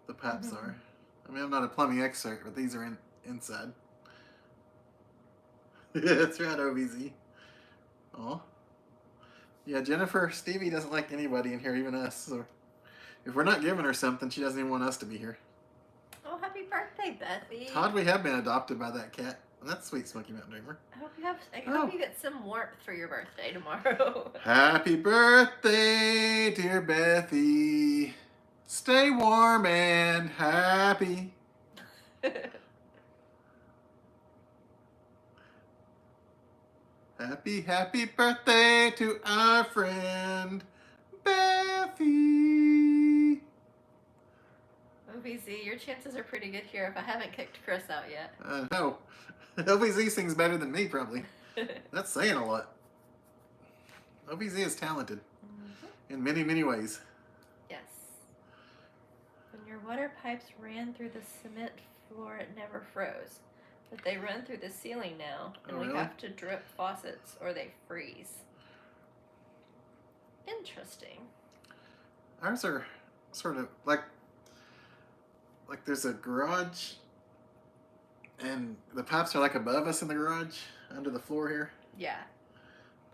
The pipes are. I mean, I'm not a plumbing expert, but these are inside. That's right, OVZ. Aw. Yeah, Jennifer, Stevie doesn't like anybody in here, even us. So if we're not giving her something, she doesn't even want us to be here. Oh, happy birthday, Bethy. Todd, we have been adopted by that cat. And that's sweet, Smoky Mountain Dreamer. I hope you get some warmth for your birthday tomorrow. Happy birthday, dear Bethy. Stay warm and happy. Happy, happy birthday to our friend Bethy. OBZ, your chances are pretty good here if I haven't kicked Chris out yet. No. OBZ sings better than me, probably. That's saying a lot. OBZ is talented in many, many ways. Yes. When your water pipes ran through the cement floor, it never froze. But they run through the ceiling now, and we have to drip faucets or they freeze. Interesting. Ours are sort of like there's a garage, and the pipes are like above us in the garage, under the floor here. Yeah.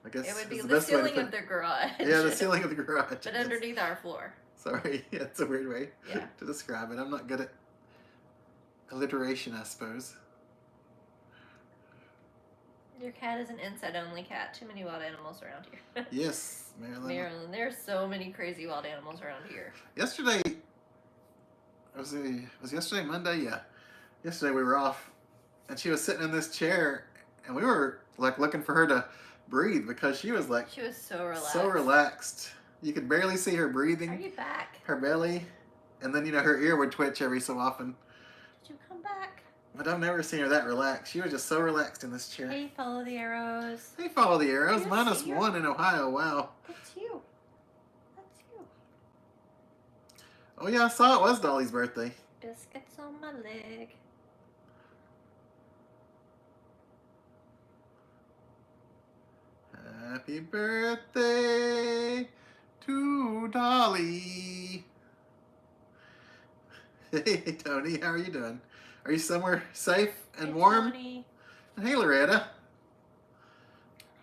I guess it would be the the ceiling of the garage. Yeah, the ceiling of the garage. But underneath our floor. Sorry, yeah, it's a weird way to describe it. I'm not good at alliteration, I suppose. Your cat is an inside-only cat. Too many wild animals around here. Yes, Marilyn. Marilyn, there's so many crazy wild animals around here. Yesterday, was yesterday Monday? Yeah. Yesterday we were off, and she was sitting in this chair, and we were like looking for her to breathe because she was so relaxed. So relaxed. You could barely see her breathing. Are you back? Her belly, and then her ear would twitch every so often. Did you come back? But I've never seen her that relaxed. She was just so relaxed in this chair. Hey, follow the arrows. Hey, follow the arrows. -1 in Ohio. Wow. That's you. That's you. Oh yeah, I saw it was Dolly's birthday. Biscuits on my leg. Happy birthday to Dolly. Hey, Tony, how are you doing? Are you somewhere safe and warm? Tony. And hey, Loretta.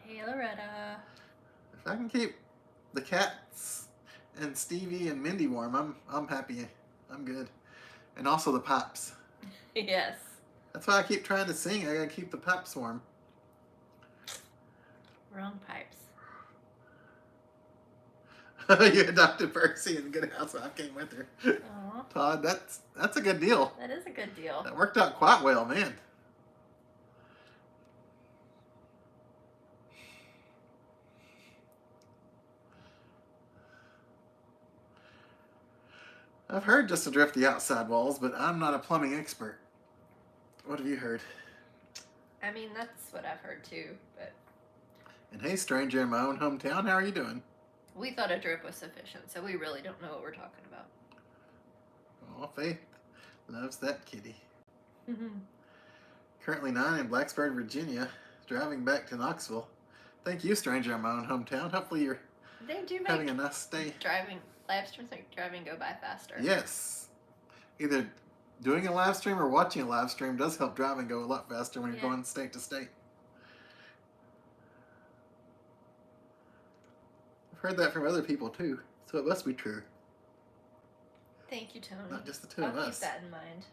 Hey, Loretta. If I can keep the cats and Stevie and Mindy warm, I'm happy. I'm good. And also the pups. Yes. That's why I keep trying to sing. I gotta keep the pups warm. Wrong pipes. You adopted Percy and Good Housewife came with her. Aww. Todd, that's a good deal. That is a good deal. That worked out quite well, man. I've heard just to drift the outside walls, but I'm not a plumbing expert. What have you heard? I mean, that's what I've heard too, but... And hey, stranger in my own hometown, how are you doing? We thought a drip was sufficient, so we really don't know what we're talking about. Oh, Faith loves that kitty. Currently 9 in Blacksburg, Virginia, driving back to Knoxville. Thank you, stranger in my own hometown. Hopefully you're having a nice day. Live streams make driving go by faster. Yes. Either doing a live stream or watching a live stream does help driving go a lot faster when you're going state to state. I've heard that from other people too, so it must be true. Thank you, Tony. Not just the two of us. I'll keep that in mind.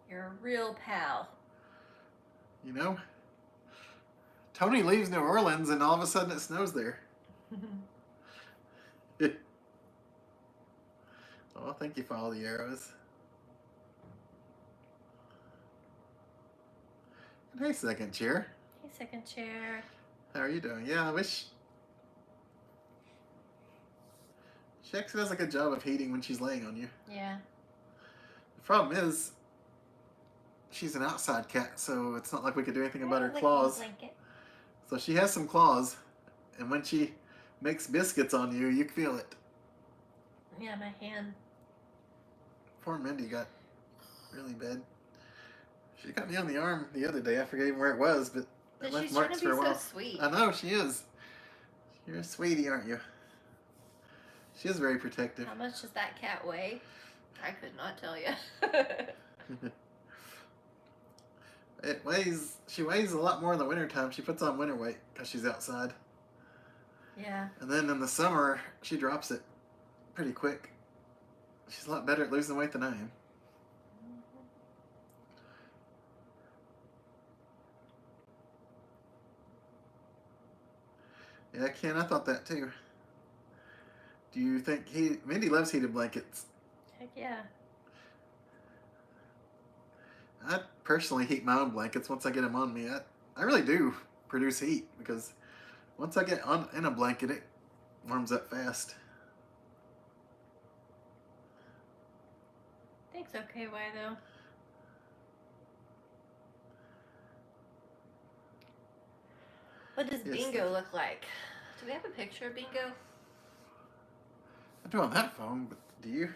You're a real pal. You know, Tony leaves New Orleans and all of a sudden it snows there. Oh, thank you for all the arrows. And hey, second chair. Hey, second chair. How are you doing? Yeah, I wish... She actually does a good job of heating when she's laying on you. Yeah. The problem is, she's an outside cat, so it's not like we could do anything about her like claws. Blanket. So she has some claws, and when she makes biscuits on you, you feel it. Yeah, my hand. Poor Mindy got really bad. She got me on the arm the other day. I forget even where it was, but it left marks for a while. So sweet. I know, she is. You're a sweetie, aren't you? She is very protective. How much does that cat weigh? I could not tell you. She weighs a lot more in the wintertime. She puts on winter weight because she's outside. Yeah. And then in the summer, she drops it pretty quick. She's a lot better at losing weight than I am. Yeah, Ken, I thought that too. Do you think Mindy loves heated blankets? Heck yeah. I personally heat my own blankets once I get them on me. I really do produce heat because once I get on in a blanket, it warms up fast. Thanks, okay, why though? What does Yes, Bingo look like? Do we have a picture of Bingo? I do on that phone, but do you?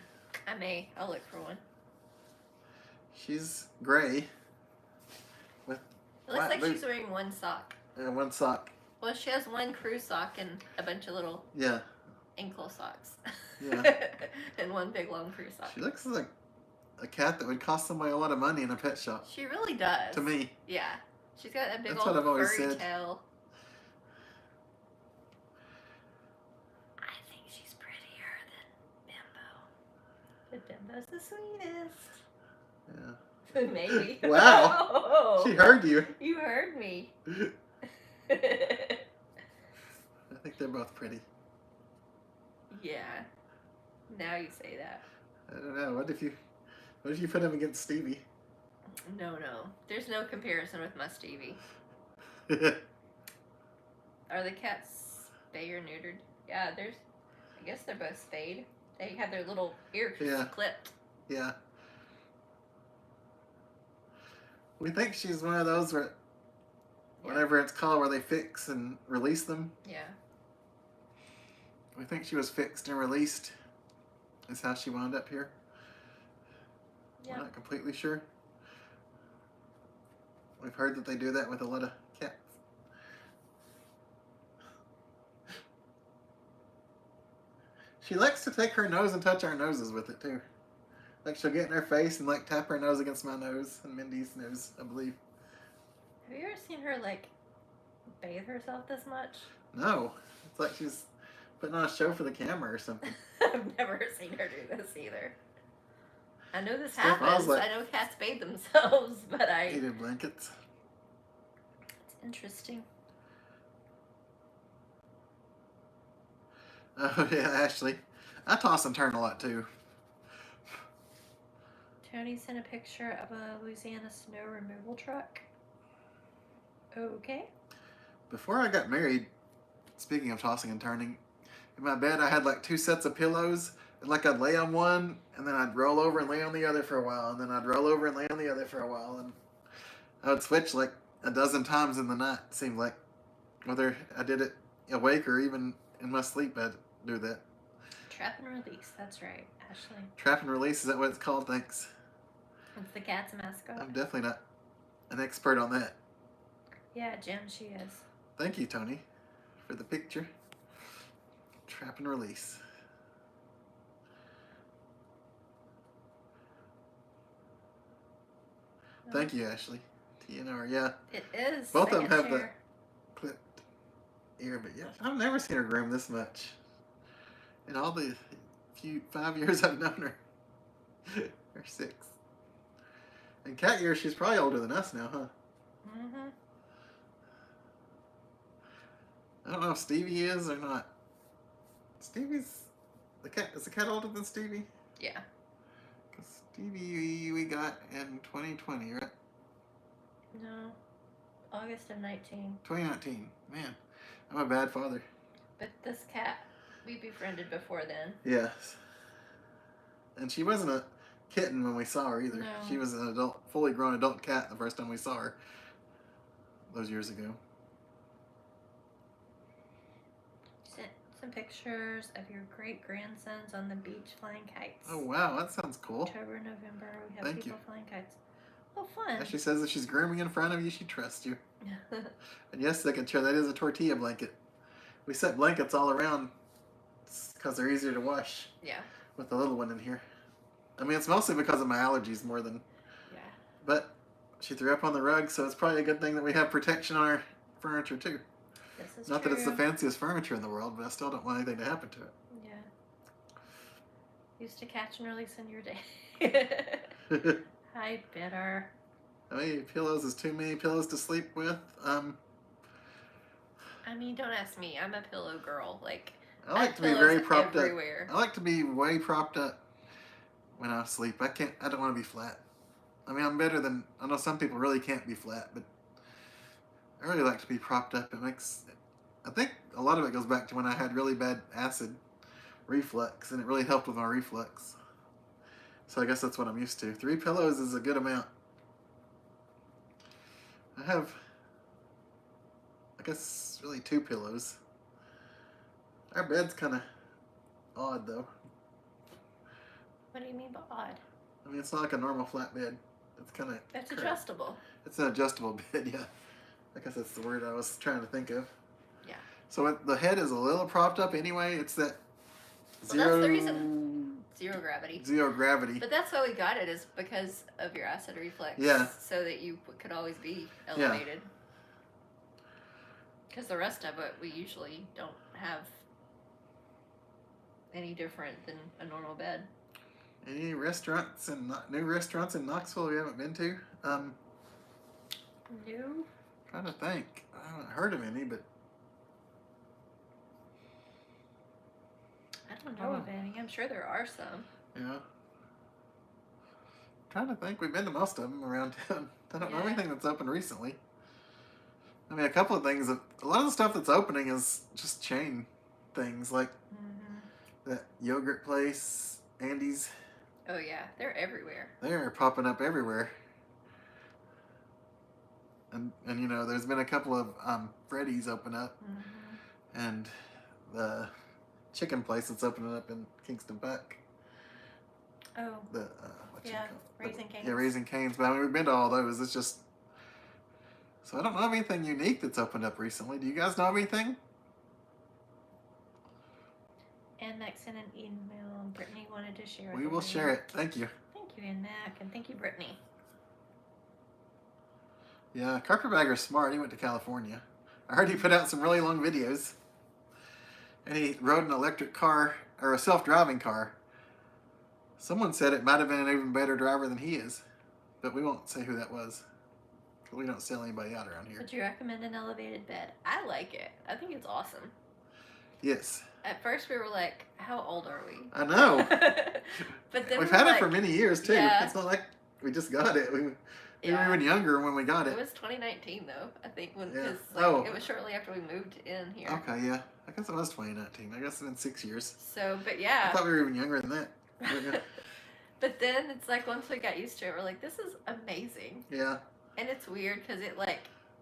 I may. I'll look for one. She's gray with It looks flat like boot she's wearing one sock. and one sock. Well, she has one crew sock and a bunch of little Yeah, ankle socks. Yeah. And one big long crew sock. she looks like a cat that would cost somebody a lot of money in a pet shop. She really does. To me. Yeah. She's got a big That's old what I've always furry said. tail. I think she's prettier than Bimbo. But Bimbo's the sweetest. Yeah. Maybe. Wow. Oh, She heard you. you heard me. I think they're both pretty. Yeah. Now you say that. I don't know. What if you put him against Stevie? No. There's no comparison with my Stevie. Are the cats spayed or neutered? Yeah, I guess they're both spayed. They have their little ears clipped. Yeah. We think she's one of those where, whatever it's called, where they fix and release them. Yeah. We think she was fixed and released. Is how she wound up here. Yeah. We're not completely sure. We've heard that they do that with a lot of cats. She likes to take her nose and touch our noses with it too. Like she'll get in her face and like tap her nose against my nose and Mindy's nose, I believe. Have you ever seen her like bathe herself this much? No. It's like she's putting on a show for the camera or something. I've never seen her do this either. I know this Stuff happens. like- I know cats bathe themselves, but Heated blankets. It's interesting. Oh yeah, Ashley. I toss and turn a lot too. Tony sent a picture of a Louisiana snow removal truck. Okay. Before I got married, speaking of tossing and turning, in my bed I had like 2 sets of pillows, and like I'd lay on one, and then I'd roll over and lay on the other for a while, and then I'd roll over and lay on the other for a while, and I would switch like a dozen times in the night, it seemed like. Whether I did it awake or even in my sleep, I'd do that. Trap and release. That's right, Ashley. Trap and release, is that what it's called? Thanks. It's the cat's mascot. I'm definitely not an expert on that. Yeah, Jim, she is. Thank you, Tony, for the picture. Trap and release. Thank you, Ashley. TNR, yeah. It is. Both of them have share. the clipped ear, but yeah, I've never seen her groom this much. In all the 5 years I've known her. Or 6. In cat years, she's probably older than us now, huh? Mm-hmm. I don't know if Stevie is or not. Stevie's the cat. Is the cat older than Stevie? Yeah. Because Stevie we got in 2020, right? No. August of 19. 2019. Man, I'm a bad father. But this cat, we befriended before then. Yes. And she wasn't a kitten when we saw her either. No. She was an adult, fully grown adult cat the first time we saw her. Those years ago. Sent some pictures of your great-grandsons on the beach flying kites. Oh wow, that sounds cool. October, November, we have Thank people you. flying kites. Oh, fun. Ashley says if she's grooming in front of you, she trusts you. And yes, I can show that is a tortilla blanket. We set blankets all around because they're easier to wash Yeah. with the little one in here. I mean, it's mostly because of my allergies more than... Yeah. But she threw up on the rug, so it's probably a good thing that we have protection on our furniture too. This is Not true. that it's the fanciest furniture in the world, but I still don't want anything to happen to it. Yeah. Used to catch and release in your day. Hi, bitter. How many pillows is too many pillows to sleep with? I mean, don't ask me. I'm a pillow girl. Like, I like to be pillows very propped everywhere. up. I like to be way propped up when I sleep. I don't want to be flat. I mean, I'm better than, I know some people really can't be flat, but I really like to be propped up. I think a lot of it goes back to when I had really bad acid reflux, and it really helped with my reflux. So I guess that's what I'm used to. 3 pillows is a good amount. I have, I guess, really 2 pillows. Our bed's kind of odd, though. What do you mean by odd? I mean, it's not like a normal flat bed. It's kind of... It's adjustable. It's an adjustable bed, yeah. I guess that's the word I was trying to think of. Yeah. So the head is a little propped up anyway. It's that Well, that's the reason. Zero gravity. Zero gravity. But that's why we got it, is because of your acid reflux. Yeah. So that you could always be elevated. Because the rest of it, we usually don't have any different than a normal bed. Any restaurants and new restaurants in Knoxville we haven't been to? New? Trying to think. I haven't heard of any, but I don't know of any. I'm sure there are some. yeah. Trying to think. We've been to most of them around town. I don't know anything that's opened recently. I mean, a couple of things. A lot of the stuff that's opening is just chain things, like that yogurt place, Andy's. Oh yeah, they're everywhere. They're popping up everywhere. And you know, there's been a couple of Freddy's open up, and the chicken place that's opening up in Kingston Park. Oh. The Raising Cane's. Yeah, Raising Cane's. But I mean, we've been to all those. It's just, so I don't know of anything unique that's opened up recently. Do you guys know of anything? And Mac sent an email. Brittany wanted to share. We will share it. Thank you. Thank you, Ann Mac, and thank you, Brittany. Yeah, Carpetbagger's smart. He went to California. I heard he put out some really long videos. And he rode an electric car, or a self-driving car. Someone said it might have been an even better driver than he is. But we won't say who that was. We don't sell anybody out around here. Would you recommend an elevated bed? I like it. I think it's awesome. Yes. At first we were like, how old are we? I know. But then we've had it for many years too. Yeah. It's not like we just got it. We were Yeah. even younger when we got It it. was 2019 though, I think, when Yeah. because it was shortly after we moved in here. Okay, yeah. I guess it was 2019. I guess it's been 6 years. So, but yeah. I thought we were even younger than that. But then it's like once we got used to it, we're like, this is amazing. Yeah. And it's weird because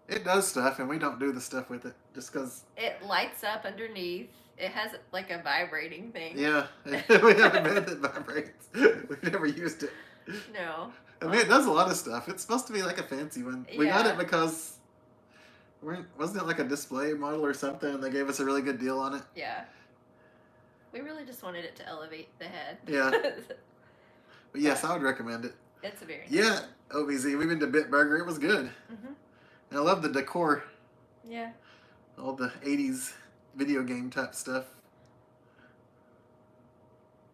it does stuff, and we don't do the stuff with it just because. it lights up underneath. It has like a vibrating thing. Yeah, we have a bed that vibrates. We've never used it. No. I mean, it does a lot of stuff. It's supposed to be like a fancy one. We got Yeah. it because wasn't it like a display model or something? And they gave us a really good deal on it. Yeah. We really just wanted it to elevate the head. Yeah. But yes, I would recommend it. It's a very Yeah, OBZ. We've been to Bitburger. It was good. Mm-hmm. And I love the decor. Yeah. All the 80s video game type stuff.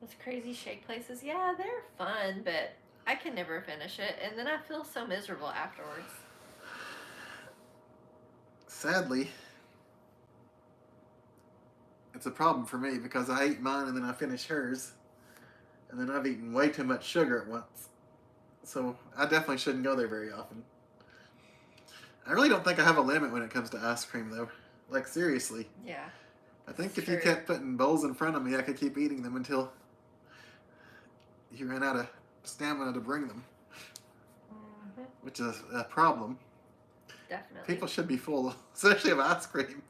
Those crazy shake places, yeah, they're fun, but I can never finish it, and then I feel so miserable afterwards. Sadly, it's a problem for me because I eat mine and then I finish hers. And then I've eaten way too much sugar at once. So I definitely shouldn't go there very often. I really don't think I have a limit when it comes to ice cream, though. Like, seriously. Yeah. I think if you kept putting bowls in front of me, I could keep eating them until you ran out of stamina to bring them. Mm-hmm. Which is a problem. Definitely. People should be full, especially of ice cream.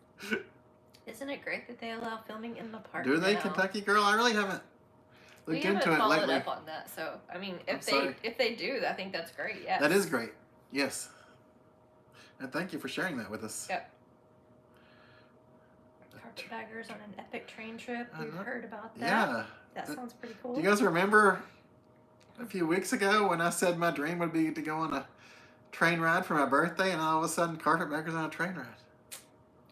Isn't it great that they allow filming in the park Do they, now? Kentucky Girl? I really haven't We looked haven't into it followed lately. up on that, so I mean, I'm if sorry. they do, I think that's great. Yes. That is great. Yes. And thank you for sharing that with us. Yep. Carpetbaggers on an epic train trip. We've heard about that. Yeah. That sounds pretty cool. Do you guys remember a few weeks ago when I said my dream would be to go on a train ride for my birthday, and all of a sudden Carpetbaggers on a train ride?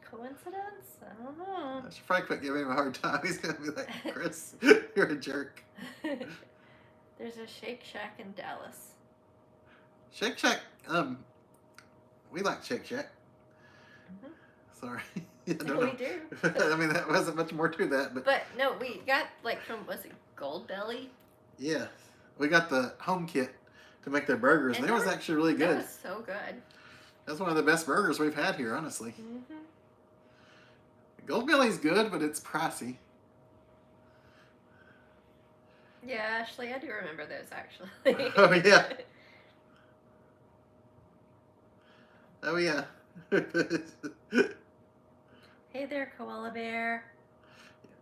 Coincidence? I don't know. I should probably quit giving him a hard time. He's going to be like, Chris, you're a jerk. There's a Shake Shack in Dallas. Shake Shack, we like Shake Shack. Mm-hmm. Sorry. I don't We know. do. I mean, that wasn't much more to that, but But no, we got like from, was it Gold Belly? yeah, we got the home kit to make their burgers, and And it was actually really that good. was so good. That's one of the best burgers we've had here, honestly. Mm-hmm. Goldbelly's good, but it's pricey. Yeah, Ashley, I do remember those actually. Oh yeah. Oh yeah. Hey there, Koala Bear.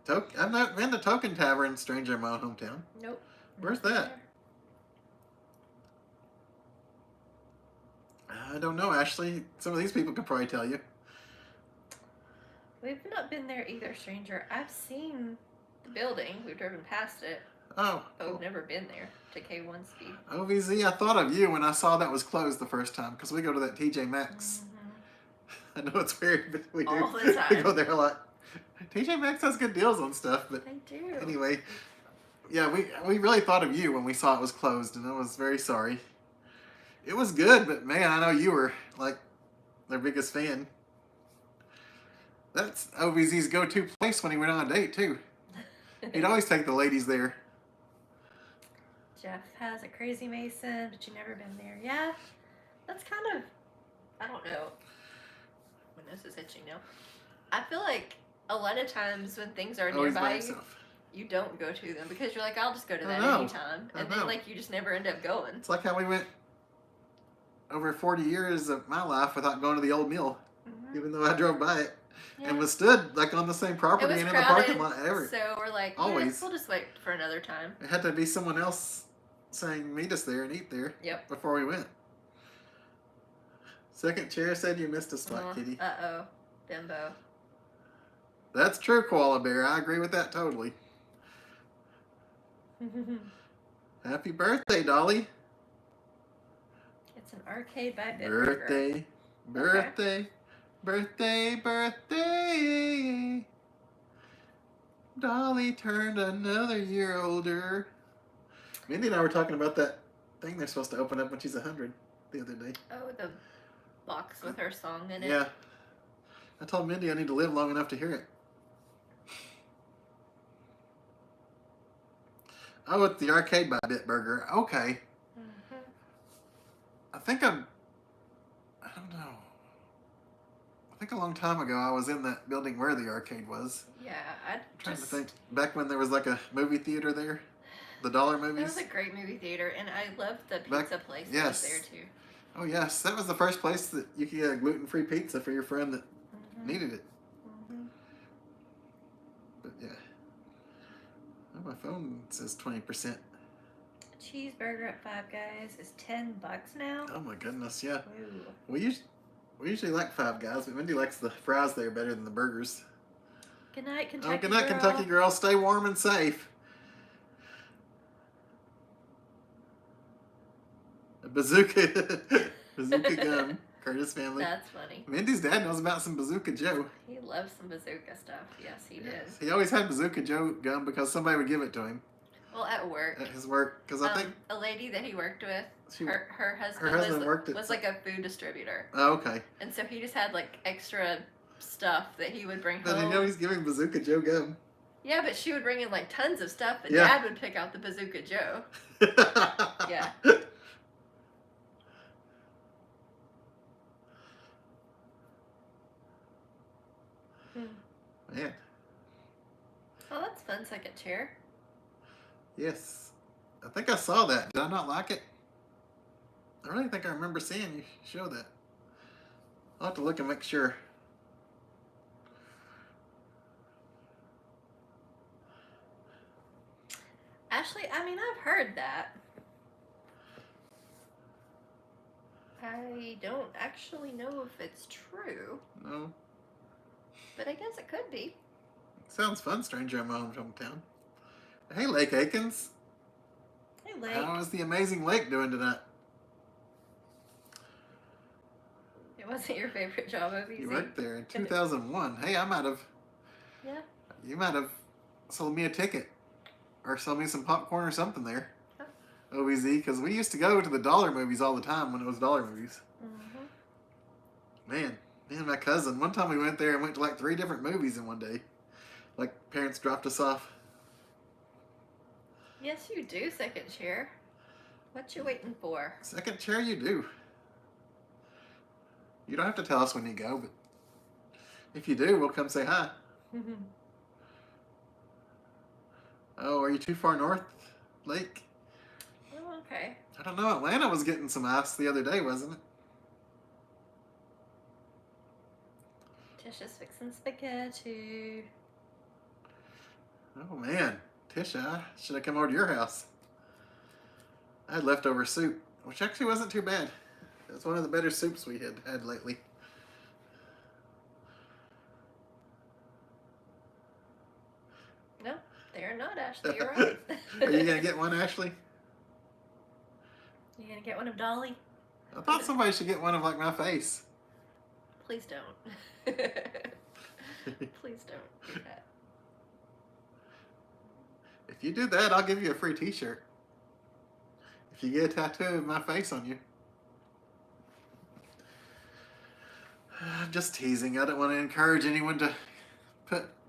I've not been to Token Tavern, stranger in my own hometown. Nope. Where's Not that? I don't know, Ashley. Some of these people could probably tell you. We've not been there either, stranger. I've seen the building. We've driven past it, Oh, but cool. we've never been there to K1 Speed. OVZ, I thought of you when I saw that was closed the first time, because we go to that TJ Maxx. Mm-hmm. I know it's weird, but we do. All the time. We go there a lot. TJ Maxx has good deals on stuff, but They do. anyway, yeah, we really thought of you when we saw it was closed, and I was very sorry. It was good, but man, I know you were like their biggest fan. That's OVZ's go-to place when he went on a date too. He'd always take the ladies there. Jeff has a Crazy Mason, but you've never been there. Yeah, that's kind of, I don't know. My nose is itching now. I feel like a lot of times when things are Always by nearby, himself. you don't go to them because you're like, I'll just go to I that know. anytime. I And know. then like you just never end up going. It's like how we went over 40 years of my life without going to the old mill, Mm-hmm. even though I drove by it Yeah. and was stood like on the same It property was and in crowded, the parking lot ever. so we're like, Always. we'll just wait for another time. It had to be someone else saying meet us there and eat there Yep. before we went. Second chair said you missed a spot, kitty. Uh-oh. Bimbo. That's true, Koala Bear. I agree with that totally. Happy birthday, Dolly. It's an arcade by Bitburger. Birthday, birthday, birthday, birthday. Dolly turned another year older. Mindy and I were talking about that thing they're supposed to open up when she's 100 the other day. Oh, the box with her song in it. Yeah. I told Mindy I need to live long enough to hear it. Oh, it's the arcade by Bitburger. Okay. Mm-hmm. I think I don't know. I think a long time ago I was in that building where the arcade was. Yeah, I'm trying to think. Back when there was like a movie theater there. The dollar That movies. was a great movie theater, and I loved the pizza place that was there too. Oh yes, that was the first place that you could get a gluten-free pizza for your friend that needed it. Mm-hmm. But yeah. Oh, my phone says 20%. Cheeseburger at Five Guys is $10 now. Oh my goodness, yeah. Ooh. We usually like Five Guys, but Mindy likes the fries there better than the burgers. Good night, Kentucky. Oh, good night, girl. Kentucky girl. Stay warm and safe. A bazooka, bazooka gum. Curtis family. That's funny. Mindy's dad knows about some Bazooka Joe. He loves some bazooka stuff. Yes, he did. Yes. He always had Bazooka Joe gum because somebody would give it to him Well, at work. at his work. Because I think a lady that he worked with, she. her husband, husband worked at was like a food distributor. Oh, okay. And so he just had like extra stuff that he would bring But home. you know he's giving Bazooka Joe gum. Yeah, but she would bring in like tons of stuff, and Yeah. Dad would pick out the Bazooka Joe. Yeah. Man. Oh, that's fun. Second chair. Yes. I think I saw that. Did I not like it? I really think I remember seeing you show that. I'll have to look and make sure. Ashley, I mean, I've heard that. I don't actually know if it's true, No. but I guess it could be. Sounds fun, stranger in my own hometown. Hey, Lake Aikens. Hey, Lake. How is the amazing lake doing tonight? It wasn't your favorite job, OBZ. You worked there in 2001. Hey, I might have. Yeah. You might have sold me a ticket. Or sold me some popcorn or something there. Huh. OVZ, because we used to go to the dollar movies all the time when it was dollar movies. Mm-hmm. Man, Me and my cousin. One time we went there and went to like 3 different movies in one day. Like parents dropped us off. Yes, you do, second chair. What you waiting for? Second chair, you do. You don't have to tell us when you go, but if you do, we'll come say hi. Oh, are you too far north, Lake? Oh, okay. I don't know. Atlanta was getting some ice the other day, wasn't it? Tisha's fixing spaghetti. Oh man, Tisha, I should have come over to your house. I had leftover soup, which actually wasn't too bad. It's one of the better soups we had had lately. No, they're not, Ashley. You're right. Are you gonna get one, Ashley? You gonna get one of Dolly? I thought somebody should get one of like my face. Please don't. Please don't do that. If you do that, I'll give you a free T-shirt. If you get a tattoo of my face on you. I'm just teasing. I don't want to encourage anyone to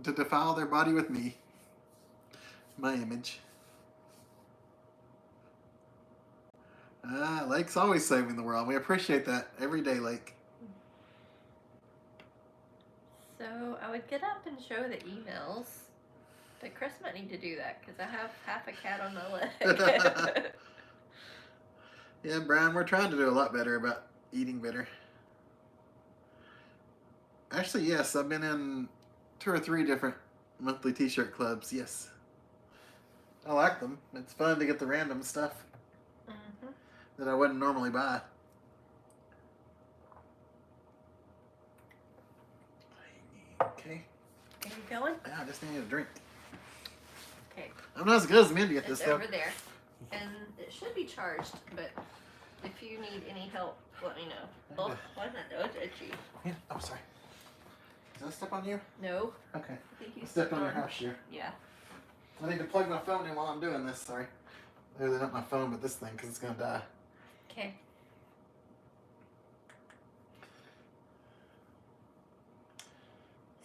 defile their body with me. My image. Lake's always saving the world. We appreciate that every day, Lake. So I would get up and show the emails, but Chris might need to do that because I have half a cat on my leg. Yeah, Brian, we're trying to do a lot better about eating better. Actually, yes, I've been in 2 or 3 different monthly T-shirt clubs. Yes, I like them. It's fun to get the random stuff that I wouldn't normally buy. Okay. Are you going? I just need a drink. Okay. I'm not as good as Mindy at this It's stuff. over there, and it should be charged. But if you need any help, let me know. Oh, why not? Oh, it's itchy. Yeah. Oh, sorry. Did I step on you? No. Okay. I think you Stepped on your house shoe. Yeah. I need to plug my phone in while I'm doing this. Sorry. Really not my phone, but this thing, because it's going to die. Okay.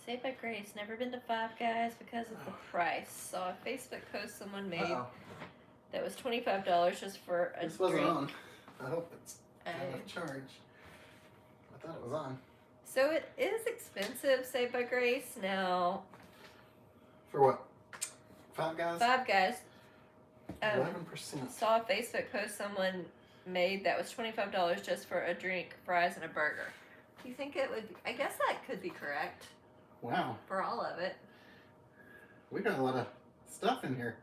Saved by Grace. Never been to Five Guys because of the price. Saw a Facebook post someone made that was $25 just for a This wasn't drink. on. I hope it's out of charge. I thought it was on. So it is expensive, Saved by Grace. Now, For what? 5 Guys? Five Guys. 11%. Saw a Facebook post someone made that was $25 just for a drink, fries, and a burger. Do you think it would be, I guess that could be correct Wow. for all of it. We got a lot of stuff in here.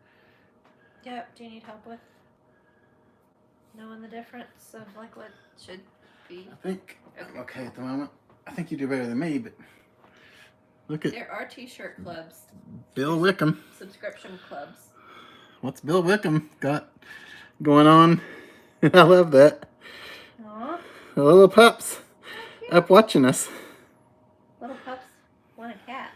Yep. Do you need help with knowing the difference of like what should be? I think I'm Okay. okay at the moment. I think you do better than me, but look at There are t-shirt clubs, Bill Wickham. subscription clubs. What's Bill Wickham got going on? I love that. Aw, The little pups up watching us. little pups want a cat.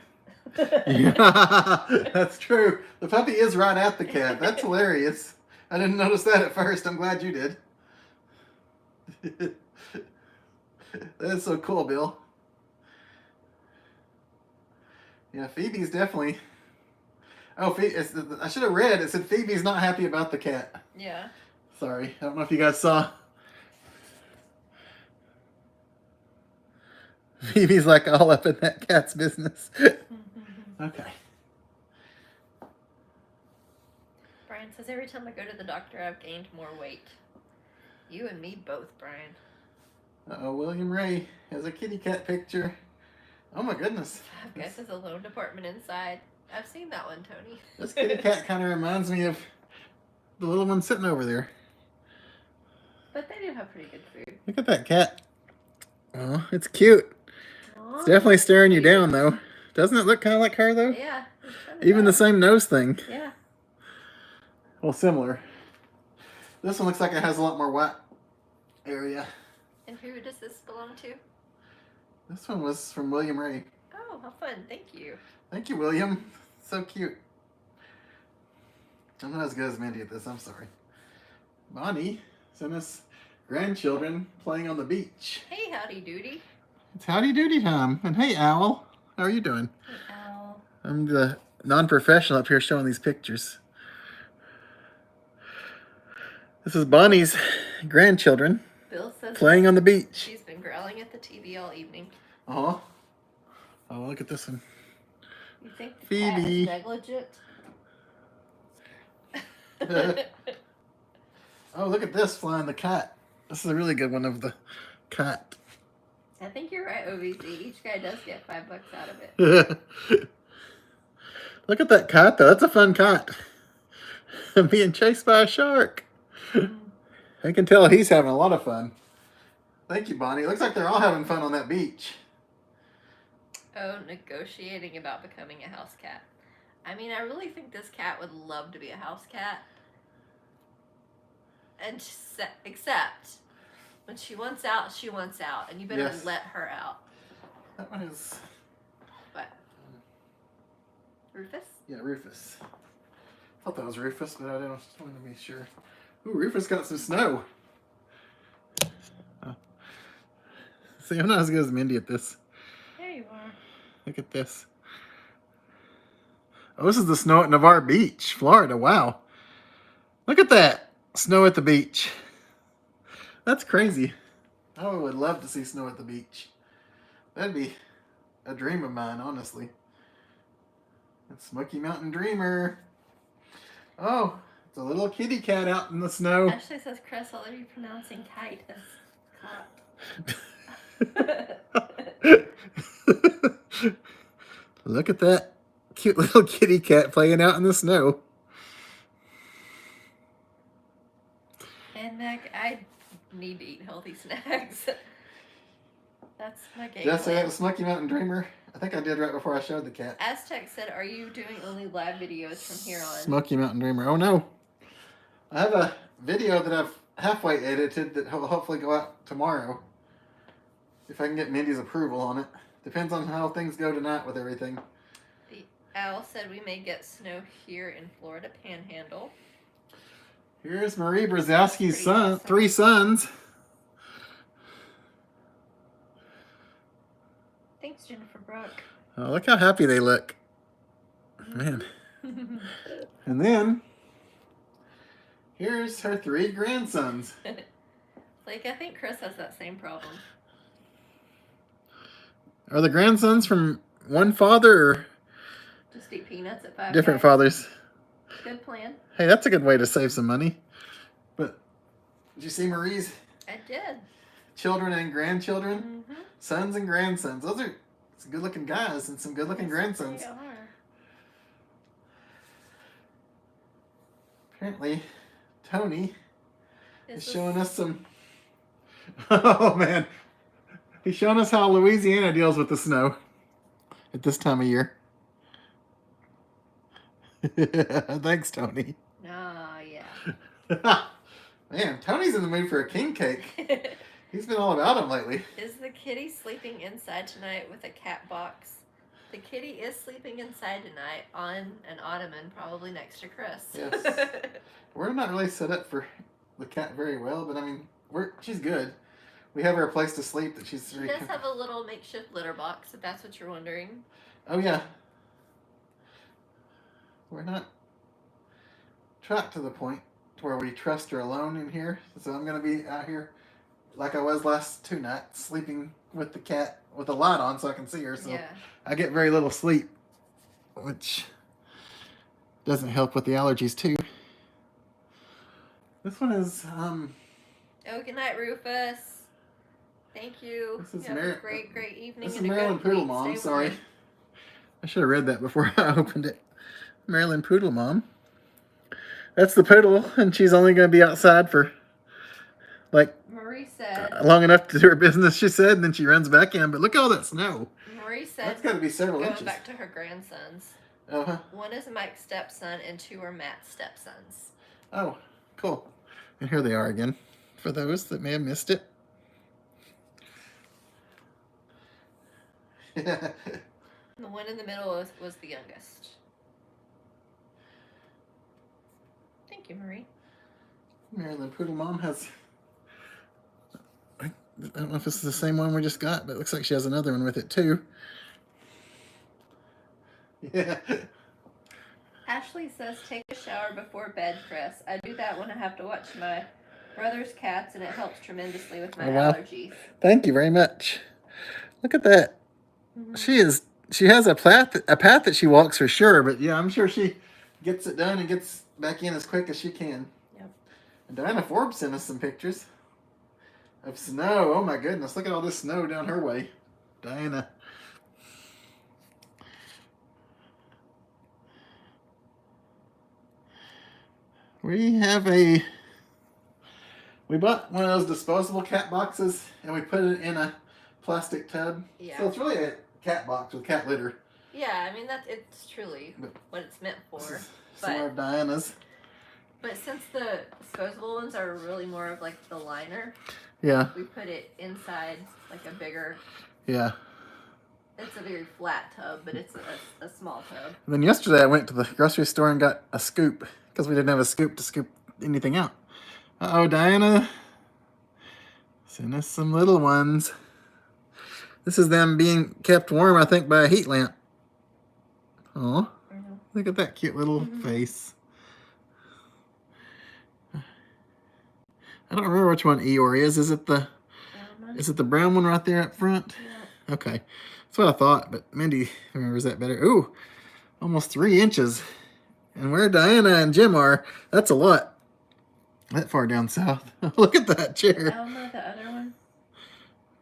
Yeah, that's true. The puppy is right at the cat. That's hilarious. I didn't notice that at first. I'm glad you did. That is so cool, Bill. Yeah, Phoebe's definitely... Oh, I should have read. It said Phoebe's not happy about the cat. Yeah. Sorry. I don't know if you guys saw. Phoebe's like all up in that cat's business. Okay. Brian says every time I go to the doctor, I've gained more weight. You and me both, Brian. Uh-oh, William Ray has a kitty cat picture. Oh my goodness. Five Guys has a loan department inside. I've seen that one, Tony. This kitty cat kind of reminds me of the little one sitting over there. But they do have pretty good food. Look at that cat. Oh, it's cute. Aw. It's definitely staring you down, though. Doesn't it look kind of like her, though? Yeah. Even the same nose thing. Yeah. Well, similar. This one looks like it has a lot more white area. And who does this belong to? This one was from William Ray. Oh, how fun. Thank you. Thank you, William. So cute. I'm not as good as Mindy at this. I'm sorry. Bonnie sent us grandchildren playing on the beach. Hey, howdy doody. It's howdy doody time. And hey, Owl. How are you doing? Hey, Owl. I'm the non-professional up here showing these pictures. This is Bonnie's grandchildren Bill says playing on the beach. she's been growling at the TV all evening. Oh, look at this one. You think the Phoebe. cat is negligent? Oh, look at this flying the cat. This is a really good one of the cat. I think you're right, OVC. Each guy does get $5 out of it. Look at that cat, though. That's a fun cat. Being chased by a shark. I can tell he's having a lot of fun. Thank you, Bonnie. It looks like they're all having fun on that beach. Oh, negotiating about becoming a house cat. I mean, I really think this cat would love to be a house cat. And except when she wants out, she wants out. And you better let her out. That one is... What? Rufus? Yeah, Rufus. I thought that was Rufus, but I didn't want to be sure. Ooh, Rufus got some snow. Oh. See, I'm not as good as Mindy at this. There you are. Look at this. Oh, this is the snow at Navarre Beach, Florida. Wow. Look at that. Snow at the beach. That's crazy. I would love to see snow at the beach. That'd be a dream of mine, honestly. It's Smoky Mountain Dreamer. Oh, it's a little kitty cat out in the snow. Ashley says, Chris, I'll let you pronouncing kite as cop. Look at that cute little kitty cat playing out in the snow. And Mac, I need to eat healthy snacks. That's my game. Did I say that was Smoky Mountain Dreamer? I think I did right before I showed the cat. Aztec said, are you doing only live videos from here on? Smoky Mountain Dreamer. Oh no. I have a video that I've halfway edited that will hopefully go out tomorrow. If I can get Mindy's approval on it. Depends on how things go tonight with everything. The owl said we may get snow here in Florida Panhandle. Here's Marie Brzezowski's son, 3 sons. Thanks, Jennifer Brooke. Oh, look how happy they look. Man. And then, here's her 3 grandsons. Like, I think Chris has that same problem. Are the grandsons from one father or Just eat peanuts at 5 different guys. fathers? Good plan. Hey, that's a good way to save some money. But, did you see Marie's I did. children and grandchildren? Mm-hmm. Sons and grandsons. Those are some good-looking guys and some good-looking grandsons. They are. Apparently, Tony is This showing us some... Oh, man. He's showing us how Louisiana deals with the snow at this time of year. Thanks, Tony. Nah, yeah. Man, Tony's in the mood for a king cake. He's been all about him lately. Is the kitty sleeping inside tonight with a cat box? The kitty is sleeping inside tonight on an ottoman, probably next to Chris. Yes. We're not really set up for the cat very well, but I mean, she's good. We have her a place to sleep that she's... She does have a little makeshift litter box, if that's what you're wondering. Oh, yeah. We're not tracked to the point where we trust her alone in here. So I'm going to be out here like I was last 2 nights, sleeping with the cat with a light on so I can see her. So Yeah. I get very little sleep, which doesn't help with the allergies too. This one is... Oh, good night, Rufus. Thank you. This is you have a great, great evening. This is and a Maryland good Poodle week. Mom. Stay Sorry. warm. I should have read that before I opened it. Maryland Poodle Mom. That's the poodle, and she's only going to be outside for like Marie said. Long enough to do her business, she said, and then she runs back in. But look at all that snow. Marie said. That's got to be several going inches. back to her grandsons. Uh-huh. 1 is Mike's stepson, and 2 are Matt's stepsons. Oh, cool. And here they are again, for those that may have missed it. The one in the middle was the youngest. Thank you, Marie. Maryland Poodle Mom has I don't know if this is the same one we just got, but it looks like she has another one with it too. Yeah. Ashley says, take a shower before bed, Chris. I do that when I have to watch my brother's cats, and it helps tremendously with my allergies. Thank you very much. Look at that. Mm-hmm. She has a path that she walks for sure, but yeah, I'm sure she gets it done and gets back in as quick as she can. Yep. And Diana Forbes sent us some pictures of snow. Oh my goodness, look at all this snow down her way. Diana. We bought one of those disposable cat boxes and we put it in a plastic tub. Yeah. So it's really a cat box with cat litter. Yeah, I mean it's truly what it's meant for. Some of Diana's. But since the disposable ones are really more of like the liner, yeah, we put it inside like a bigger. Yeah. It's a very flat tub, but it's a small tub. And then yesterday I went to the grocery store and got a scoop because we didn't have a scoop to scoop anything out. Uh-oh, Diana. Send us some little ones. This is them being kept warm, I think, by a heat lamp. Oh, look at that cute little face. I don't remember which one Eeyore is. Is it the brown one right there up front? Yeah. Okay. That's what I thought, but Mindy remembers that better. Ooh, almost 3 inches. And where Diana and Jim are, that's a lot. That far down south. Look at that chair. Elma, the other one.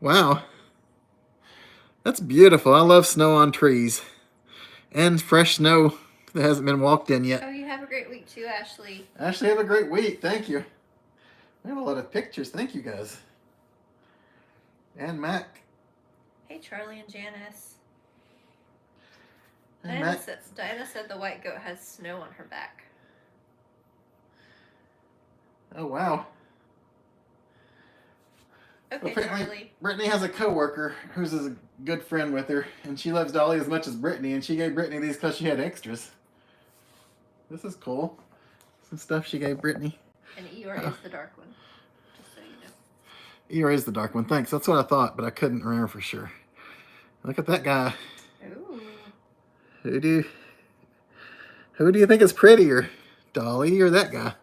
Wow. That's beautiful. I love snow on trees. And fresh snow that hasn't been walked in yet. Oh, you have a great week too, Ashley. Ashley, have a great week. Thank you. We have a lot of pictures. Thank you, guys. And Mac. Hey, Charlie and Janice. And Diana said the white goat has snow on her back. Oh, wow. Okay, apparently, Charlie. Brittany has a coworker who's a good friend with her, and she loves Dolly as much as Brittany, and she gave Brittany these because she had extras. This is cool. Some stuff she gave Brittany. And Eeyore is the dark one, just so you know. Eeyore is the dark one. Thanks. That's what I thought, but I couldn't remember for sure. Look at that guy. Ooh. Who do you think is prettier, Dolly or that guy?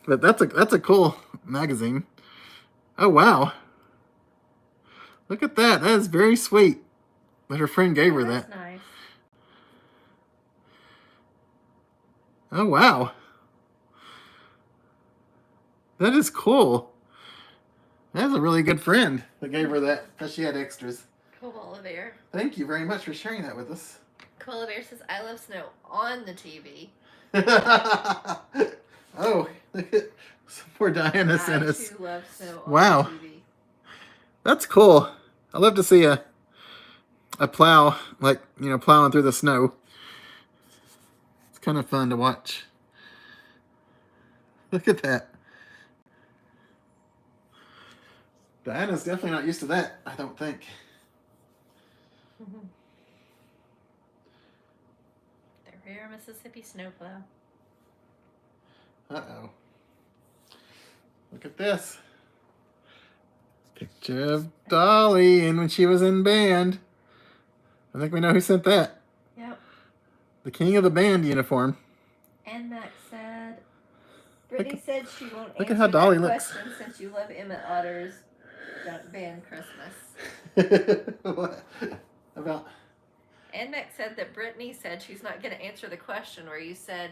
But that's a cool magazine. Oh wow! Look at that. That is very sweet. That her friend gave her that. That's nice. Oh wow! That is cool. That's a really good friend that gave her that because she had extras. Koala Bear. Thank you very much for sharing that with us. Koala Bear says, I love snow on the TV. Oh, look at poor Diana sent us. I too love snow on wow. the TV. That's cool. I love to see a plow, like, plowing through the snow. It's kind of fun to watch. Look at that. Diana's definitely not used to that, I don't think. Mm-hmm. The rare Mississippi snowplow. Uh-oh. Look at this. Picture of Dolly and when she was in band. I think we know who sent that. Yep. The king of the band uniform. And Max said, Brittany said she won't look answer at how Dolly that looks. question since you love Emmett Otter's band Christmas. What about? And Max said that Brittany said she's not going to answer the question where you said.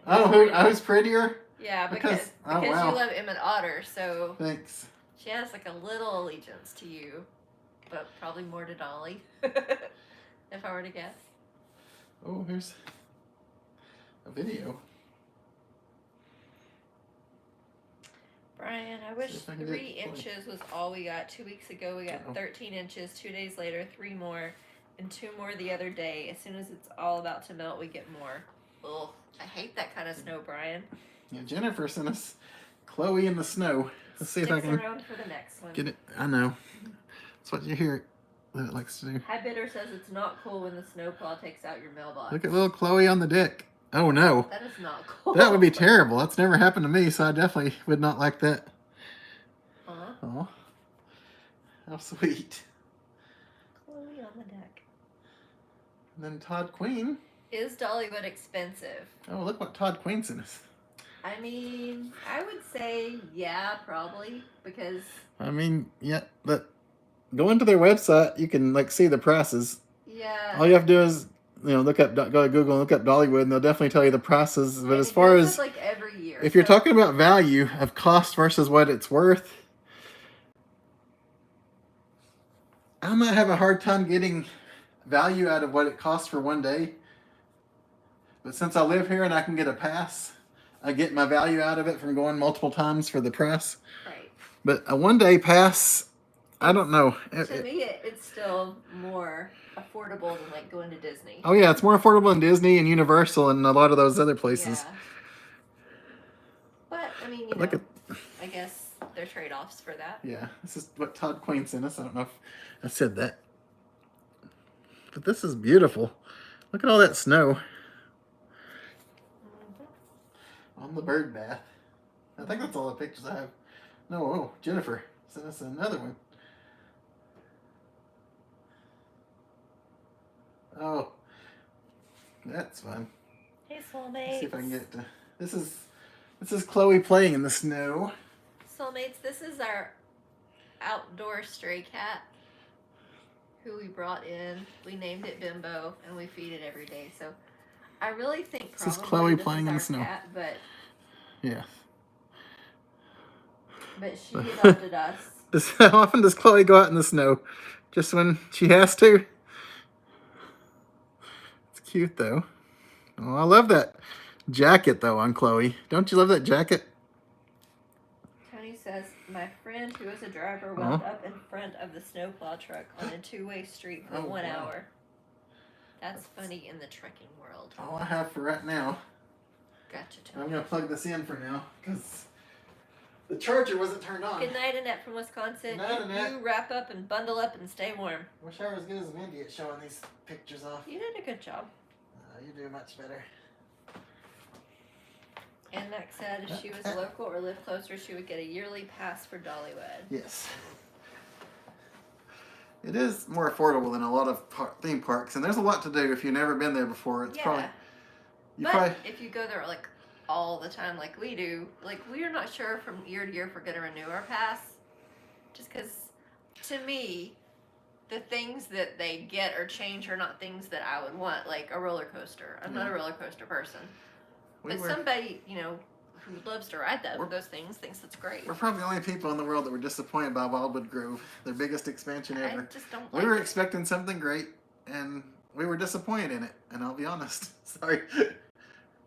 Who's prettier? Yeah, because wow. you love Emmett Otter, so. Thanks. She has like a little allegiance to you, but probably more to Dolly, if I were to guess. Oh, here's a video. Brian, I wish 3 inches was all we got. 2 weeks ago, we got 13 inches. 2 days later, 3 more, and 2 more the other day. As soon as it's all about to melt, we get more. Ugh, I hate that kind of snow, Brian. Yeah, Jennifer sent us Chloe in the snow. Let's see if I can around for the next one. Get it. I know. That's what you hear that it likes to do. Hi Bitter says it's not cool when the snowplow takes out your mailbox. Look at little Chloe on the deck. Oh no. That is not cool. That would be terrible. That's never happened to me, so I definitely would not like that. Uh-huh. Oh. How sweet. Chloe on the deck. And then Todd Queen. Is Dollywood expensive? Oh, look what Todd Queen sent us. I mean, I would say yeah, probably, because I mean, yeah, but go into their website. You can like see the prices. yeah. All you have to do is look up, go to Google and look up Dollywood, and they'll definitely tell you the prices. But And as it far goes as up, like every year, if you're talking about value of cost versus what it's worth, I might have a hard time getting value out of what it costs for one day. But since I live here and I can get a pass, I get my value out of it from going multiple times for the price. right. But a one-day pass, I don't know. To me, it's still more affordable than like going to Disney. Oh yeah, it's more affordable than Disney and Universal and a lot of those other places. Yeah. But I mean, I guess there are trade-offs for that. Yeah, this is what Todd Queen sent us. I don't know if I said that. But this is beautiful. Look at all that snow. On the bird bath. I think that's all the pictures I have. No, oh, Jennifer sent us another one. Oh, that's fun. Hey, soulmates. Let's see if I can get it to. This is Chloe playing in the snow. Soulmates, this is our outdoor stray cat who we brought in. We named it Bimbo, and we feed it every day. So I really think probably this is Chloe this playing is in our the snow. Cat, but Yeah. But she adopted us. How often does Chloe go out in the snow? Just when she has to? It's cute though. Oh, I love that jacket though on Chloe. Don't you love that jacket? Tony says, my friend who is a driver wound up in front of the snowplow truck on a two-way street for 1 hour. That's funny in the trekking world. All I have for right now. Gotcha, Tony. I'm going to plug this in for now because the charger wasn't turned on. Good night, Annette from Wisconsin. Good night, Annette. You wrap up and bundle up and stay warm. Wish I were as good as Mindy at showing these pictures off. You did a good job. You do much better. And Max said if she was local or lived closer, she would get a yearly pass for Dollywood. Yes. It is more affordable than a lot of theme parks, and there's a lot to do if you've never been there before. It's probably... But if you go there like all the time like we do, like we are not sure from year to year if we're going to renew our pass. Just because, to me, the things that they get or change are not things that I would want, like a roller coaster. I'm not a roller coaster person. But somebody, who loves to ride those things thinks that's great. We're probably the only people in the world that were disappointed by Wildwood Grove, their biggest expansion ever. I just don't We were expecting something great, and we were disappointed in it, and I'll be honest. Sorry.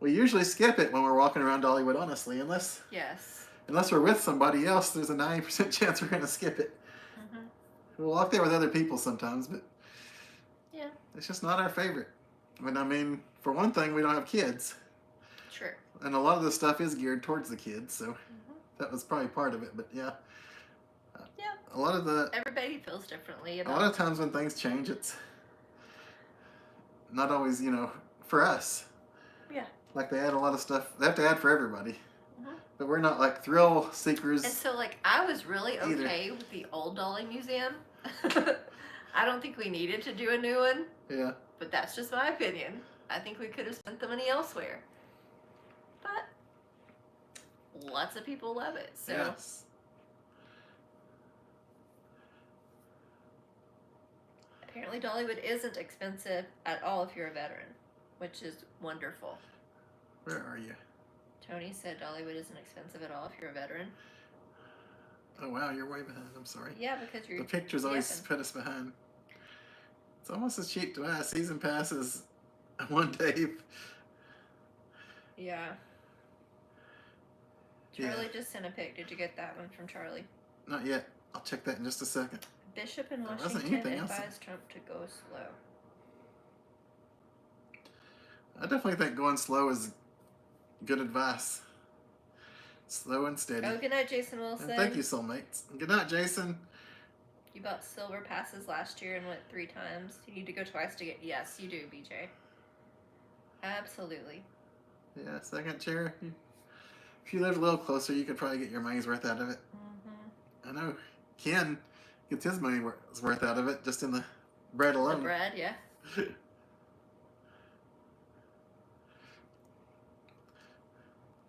We usually skip it when we're walking around Dollywood, honestly, unless we're with somebody else, there's a 90% chance we're going to skip it. Mm-hmm. We'll walk there with other people sometimes, but it's just not our favorite. But I mean, for one thing, we don't have kids. True. And a lot of the stuff is geared towards the kids, so that was probably part of it. But a lot of everybody feels differently about. A lot of times when things change, it's not always for us. Yeah. Like they add a lot of stuff. They have to add for everybody. But we're not like thrill seekers. And so I was really okay with the old Dolly Museum. I don't think we needed to do a new one. Yeah. But that's just my opinion. I think we could have spent the money elsewhere. But lots of people love it. So yes. Apparently Dollywood isn't expensive at all if you're a veteran, which is wonderful. Where are you? Tony said Dollywood isn't expensive at all if you're a veteran. Oh wow, you're way behind. I'm sorry. Yeah, because you're... The pictures always put us behind. It's almost as cheap to buy a season pass as one day. Yeah. Charlie just sent a pic. Did you get that one from Charlie? Not yet. I'll check that in just a second. Bishop in Washington advised Trump to go slow. I definitely think going slow is good advice. Slow and steady. Oh, good night, Jason Wilson. And thank you, soulmates. Good night, Jason. You bought silver passes last year and went 3 times. You need to go twice to get... Yes, you do, BJ. Absolutely. Yeah, second chair. If you lived a little closer, you could probably get your money's worth out of it. I know Ken Gets his money worth out of it just in the bread The alone. bread, yeah.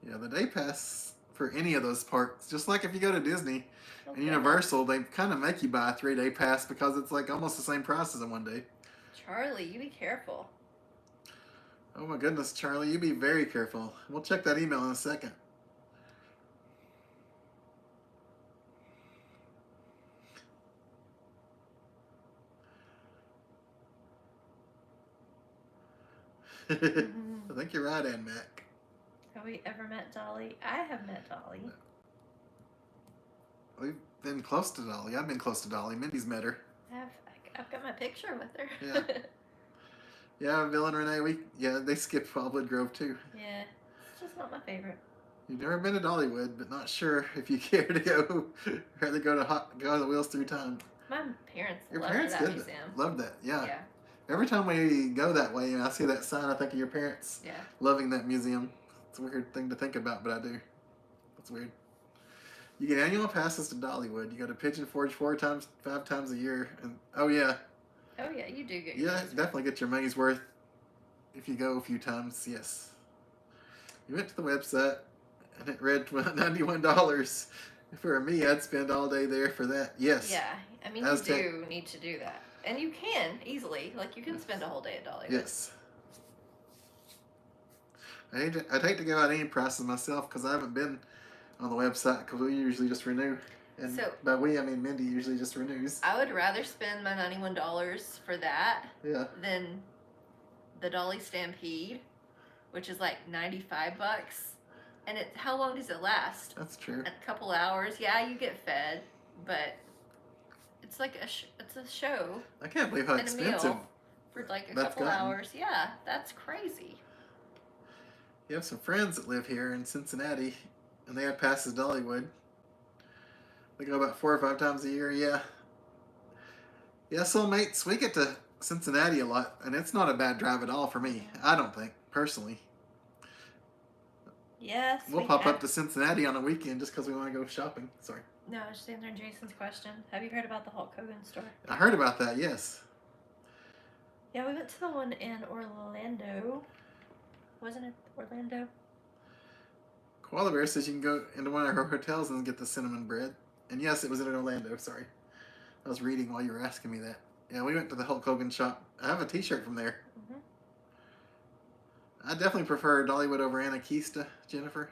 Yeah, the day pass for any of those parks, just like if you go to Disney and Okay. Universal, they kind of make you buy a 3-day pass because it's like almost the same price as a 1 day. Charlie, you be careful. Oh my goodness, Charlie, you be very careful. We'll check that email in a second. I think you're right, Ann Mac. Have we ever met Dolly? I have met Dolly. We've been close to Dolly. I've been close to Dolly. Mindy's met her. I've got my picture with her. Yeah. Yeah, Bill and Renee, they skipped Wildwood Grove too. Yeah, it's just not my favorite. You've never been to Dollywood, but not sure if you care to go. Rather go to the Wheels Through Time. My parents Your loved parents that did museum. loved that. Yeah. Yeah. Every time we go that way and I see that sign, I think of your parents Yeah. loving that museum. It's a weird thing to think about, but I do. It's weird. You get annual passes to Dollywood. You go to Pigeon Forge 5 times a year, and oh yeah, You do get your money's worth. definitely get your money's worth if you go a few times. Yes. You went to the website and it read $91. For me, I'd spend all day there for that. Yes. Yeah, I mean, Aztec. you do need to do that. And you can easily. Like, you can spend a whole day at Dollywood. Yes. I'd hate to give out any prices myself because I haven't been on the website because we usually just renew. And So- by we, I mean Mindy usually just renews. I would rather spend my $91 for that Yeah. than the Dolly Stampede, which is like $95. And how long does it last? That's true. A couple hours. Yeah, you get fed, but it's like it's a show I can't believe how and a expensive. meal for like a that's couple gotten. hours. Yeah, that's crazy. You have some friends that live here in Cincinnati, and they have passes to Dollywood. They go about 4 or 5 times a year. Yeah. Yeah, soulmates, we get to Cincinnati a lot, and it's not a bad drive at all for me. I don't think, personally. Yes. We'll we pop have- up to Cincinnati on a weekend just because we want to go shopping. Sorry. No, I was just answering Jason's question. Have you heard about the Hulk Hogan store? I heard about that, yes. Yeah, we went to the one in Orlando. Wasn't it Orlando? Koala Bear says you can go into one of her hotels and get the cinnamon bread. And yes, it was in Orlando, sorry. I was reading while you were asking me that. Yeah, we went to the Hulk Hogan shop. I have a t-shirt from there. Mm-hmm. I definitely prefer Dollywood over Anakista, Jennifer.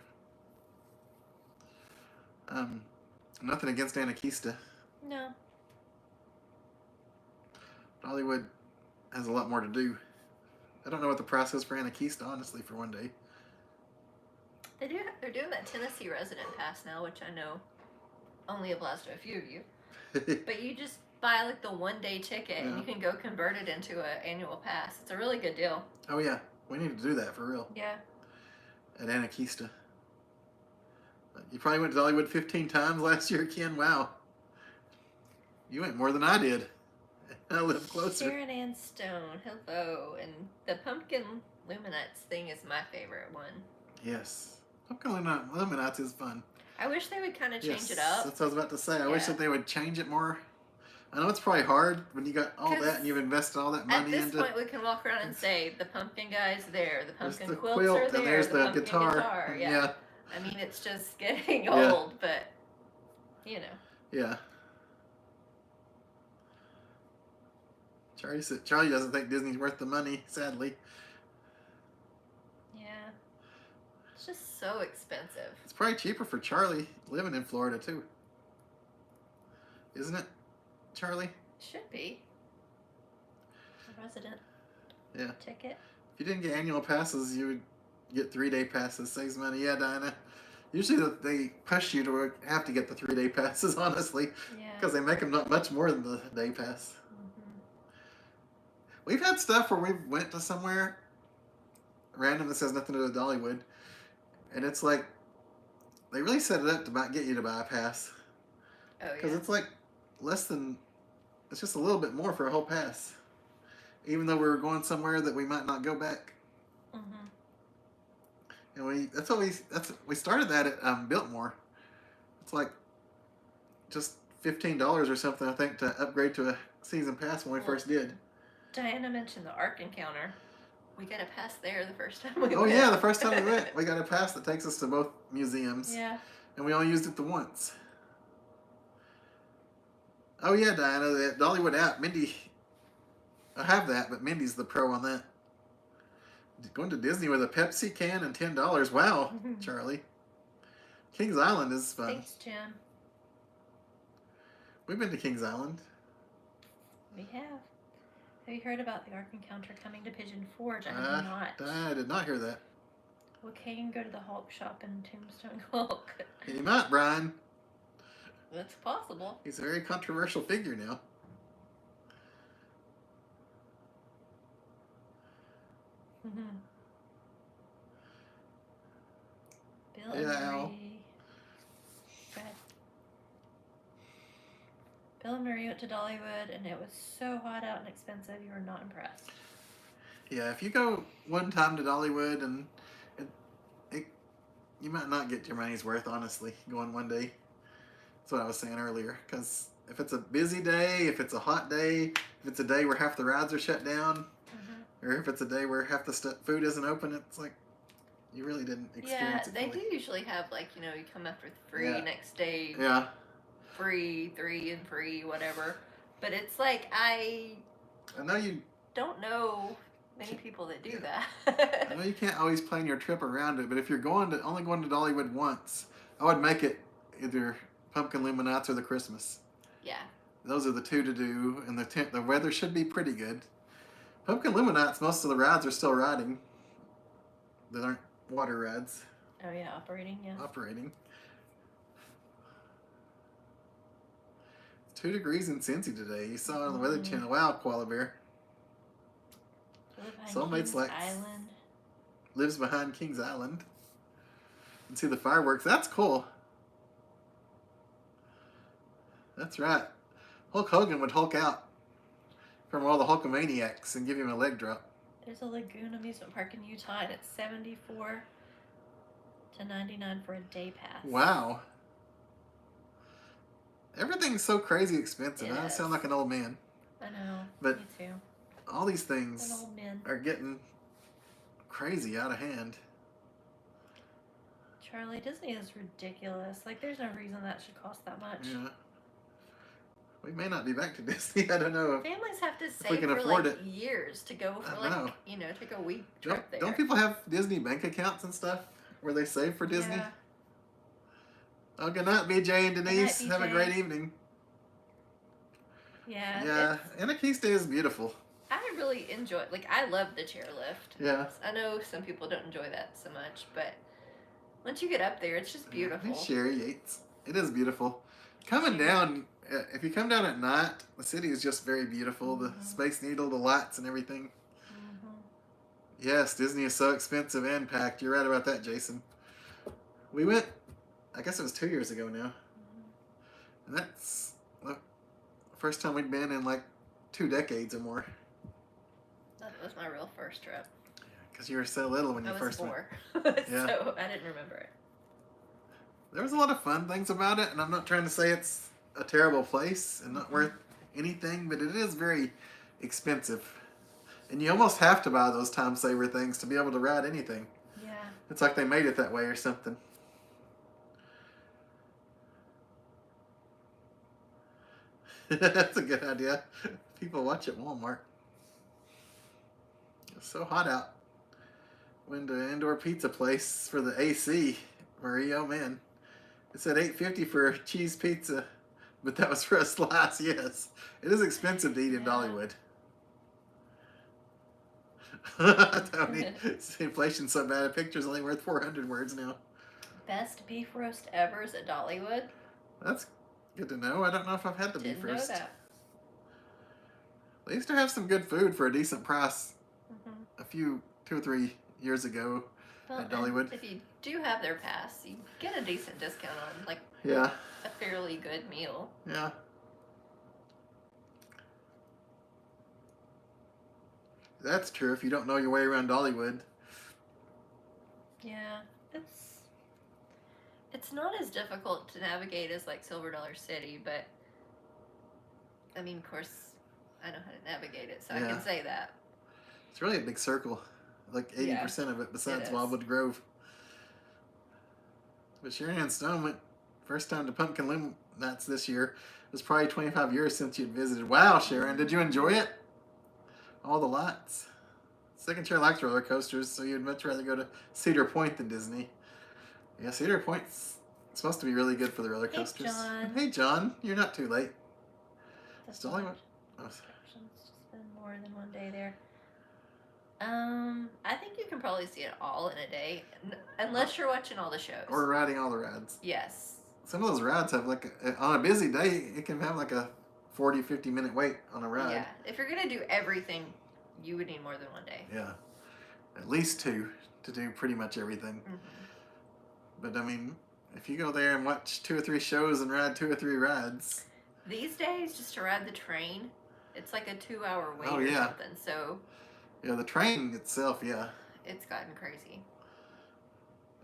Nothing against Anakista. No. Dollywood has a lot more to do. I don't know what the price is for Anakista, honestly, for 1 day. They're doing that Tennessee resident pass now, which I know only applies to a few of you. But you just buy like the 1 day ticket and Yeah. you can go convert it into an annual pass. It's a really good deal. Oh yeah, we need to do that for real. Yeah. At Anakista. You probably went to Dollywood 15 times last year, Ken. Wow. You went more than I did. I live closer. Sharon Ann Stone, hello. And the pumpkin luminettes thing is my favorite one. Yes. Pumpkin Illuminati is fun. I wish they would kind of change Yes, it up. that's what I was about to say. I wish Yeah. that they would change it more. I know it's probably hard when you got all 'Cause that and you've invested all that At money this into point, we can walk around and say the pumpkin guy's there, the there's pumpkin the quilts quilt are there, and there's the pumpkin guitar. Yeah. I mean, it's just getting Yeah. old, but you know. Yeah. Charlie doesn't think Disney's worth the money, sadly. Yeah. It's just so expensive. It's probably cheaper for Charlie living in Florida too. Isn't it, Charlie? Should be. A resident Yeah. ticket. If you didn't get annual passes, you would get 3-day passes. Saves money. Yeah, Diana. Usually they push you to have to get the 3-day passes, honestly, Yeah. because they make them not much more than the day pass. Mhm. We've had stuff where we went to somewhere random that says nothing to do with Dollywood, and it's like they really set it up to get you to buy a pass Oh, because yeah. it's like it's just a little bit more for a whole pass, even though we were going somewhere that we might not go back. Mhm. And we started that at Biltmore. It's like just $15 or something, I think, to upgrade to a season pass when we first did. Diana mentioned the Ark Encounter. We got a pass there the first time we went. Oh yeah, the first time we went, we got a pass that takes us to both museums. Yeah. And we only used it the once. Oh yeah, Diana, the Dollywood app. Mindy, I have that, but Mindy's the pro on that. Going to Disney with a Pepsi can and $10. Wow, Charlie. Kings Island is fun. Thanks, Jim. We've been to Kings Island. We have. Have you heard about the Ark Encounter coming to Pigeon Forge? I have not. I did not hear that. Well, Kay can go to the Hulk shop in Tombstone Hulk. He might, Brian. That's possible. He's a very controversial figure now. Mm-hmm. Bill Yeah, and Al. Marie. Good. Bill and Marie went to Dollywood, and it was so hot out and expensive. You were not impressed. Yeah, if you go one time to Dollywood, and you might not get your money's worth, honestly, going one day. That's what I was saying earlier. Because if it's a busy day, if it's a hot day, if it's a day where half the rides are shut down, or if it's a day where half the food isn't open, it's like you really didn't experience it. Yeah, they do usually have, like, you come after free, next day, free, 3 and free, whatever. But it's like, I know you don't know many people that do that. I know you can't always plan your trip around it, but if you're only going to Dollywood once, I would make it either Pumpkin Luminats or the Christmas. Yeah. Those are the two to do, and the weather should be pretty good. Pumpkin Luminats, most of the rides are still riding. They aren't water rides. Oh yeah, operating, yeah. Operating. It's 2 degrees in Cincy today. You saw it on the Weather Channel. Wow, Koala Bear. Soulmates Lex Island. Lives behind Kings Island. And see the fireworks. That's cool. That's right. Hulk Hogan would Hulk out from all the Hulkamaniacs and give him a leg drop. There's a Lagoon amusement park in Utah, and it's $74 to $99 for a day pass. Wow. Everything's so crazy expensive. I sound like an old man. I know. But me too. all these things An old man. are getting crazy out of hand. Charlie, Disney is ridiculous. Like, there's no reason that should cost that much. Yeah. We may not be back to Disney. I don't know. Families have to save we can for afford like it. years to go for take a week trip there. Don't people have Disney bank accounts and stuff where they save for Disney? Yeah. Oh, good night, BJ and Denise. Good night, Have a BJ. great evening. Yeah. Yeah, Anarchista is beautiful. I really enjoy it. Like, I love the chairlift. Yeah. I know some people don't enjoy that so much, but once you get up there, it's just beautiful. Hey, Sherry Yates. It is beautiful. Coming down, if you come down at night, the city is just very beautiful. The Space Needle, the lights and everything. Yes, Disney is so expensive and packed. You're right about that, Jason. We went, I guess it was 2 years ago now. And that's the first time we'd been in like 2 decades or more. That was my real first trip. Because you were so little when you first went. I was 4. So I didn't remember it. There was a lot of fun things about it, and I'm not trying to say it's a terrible place and not worth anything, but it is very expensive. And you almost have to buy those time saver things to be able to ride anything. Yeah. It's like they made it that way or something. That's a good idea. People watch at Walmart. It's so hot out. Went to an indoor pizza place for the AC. Marie, oh man. It said $8.50 for a cheese pizza, but that was for a slice, yes. It is expensive to eat in Dollywood. Tony, inflation's so bad, a picture's only worth 400 words now. Best beef roast ever is at Dollywood. That's good to know. I don't know if I've had the beef roast. Didn't know that. They used to have some good food for a decent price a few, 2 or 3 years ago at Dollywood. If you do have their pass, you get a decent discount on like a fairly good meal. Yeah. That's true if you don't know your way around Dollywood. Yeah, it's not as difficult to navigate as like Silver Dollar City, but I mean, of course, I know how to navigate it, so I Yeah. can say that. It's really a big circle, like 80% of it besides is. Wildwood Grove. But Sharon Ann Stone went first time to Pumpkin Loom Nights this year. It was probably 25 years since you'd visited. Wow, Sharon, did you enjoy it? All the lights. Second chair likes roller coasters, so you'd much rather go to Cedar Point than Disney. Yeah, Cedar Point's supposed to be really good for the roller coasters. John. Hey, John, you're not too late. That's Still only not oh, instructions to spend more than one day there. I think you can probably see it all in a day, unless you're watching all the shows. or riding all the rides. Yes. Some of those rides have on a busy day, it can have like a 40, 50-minute wait on a ride. Yeah. If you're gonna do everything, you would need more than one day. Yeah. At least 2 to do pretty much everything. Mm-hmm. But I mean, if you go there and watch 2 or 3 shows and ride 2 or 3 rides. These days, just to ride the train, it's like a 2-hour wait or something. So. Yeah, the train itself, yeah. It's gotten crazy.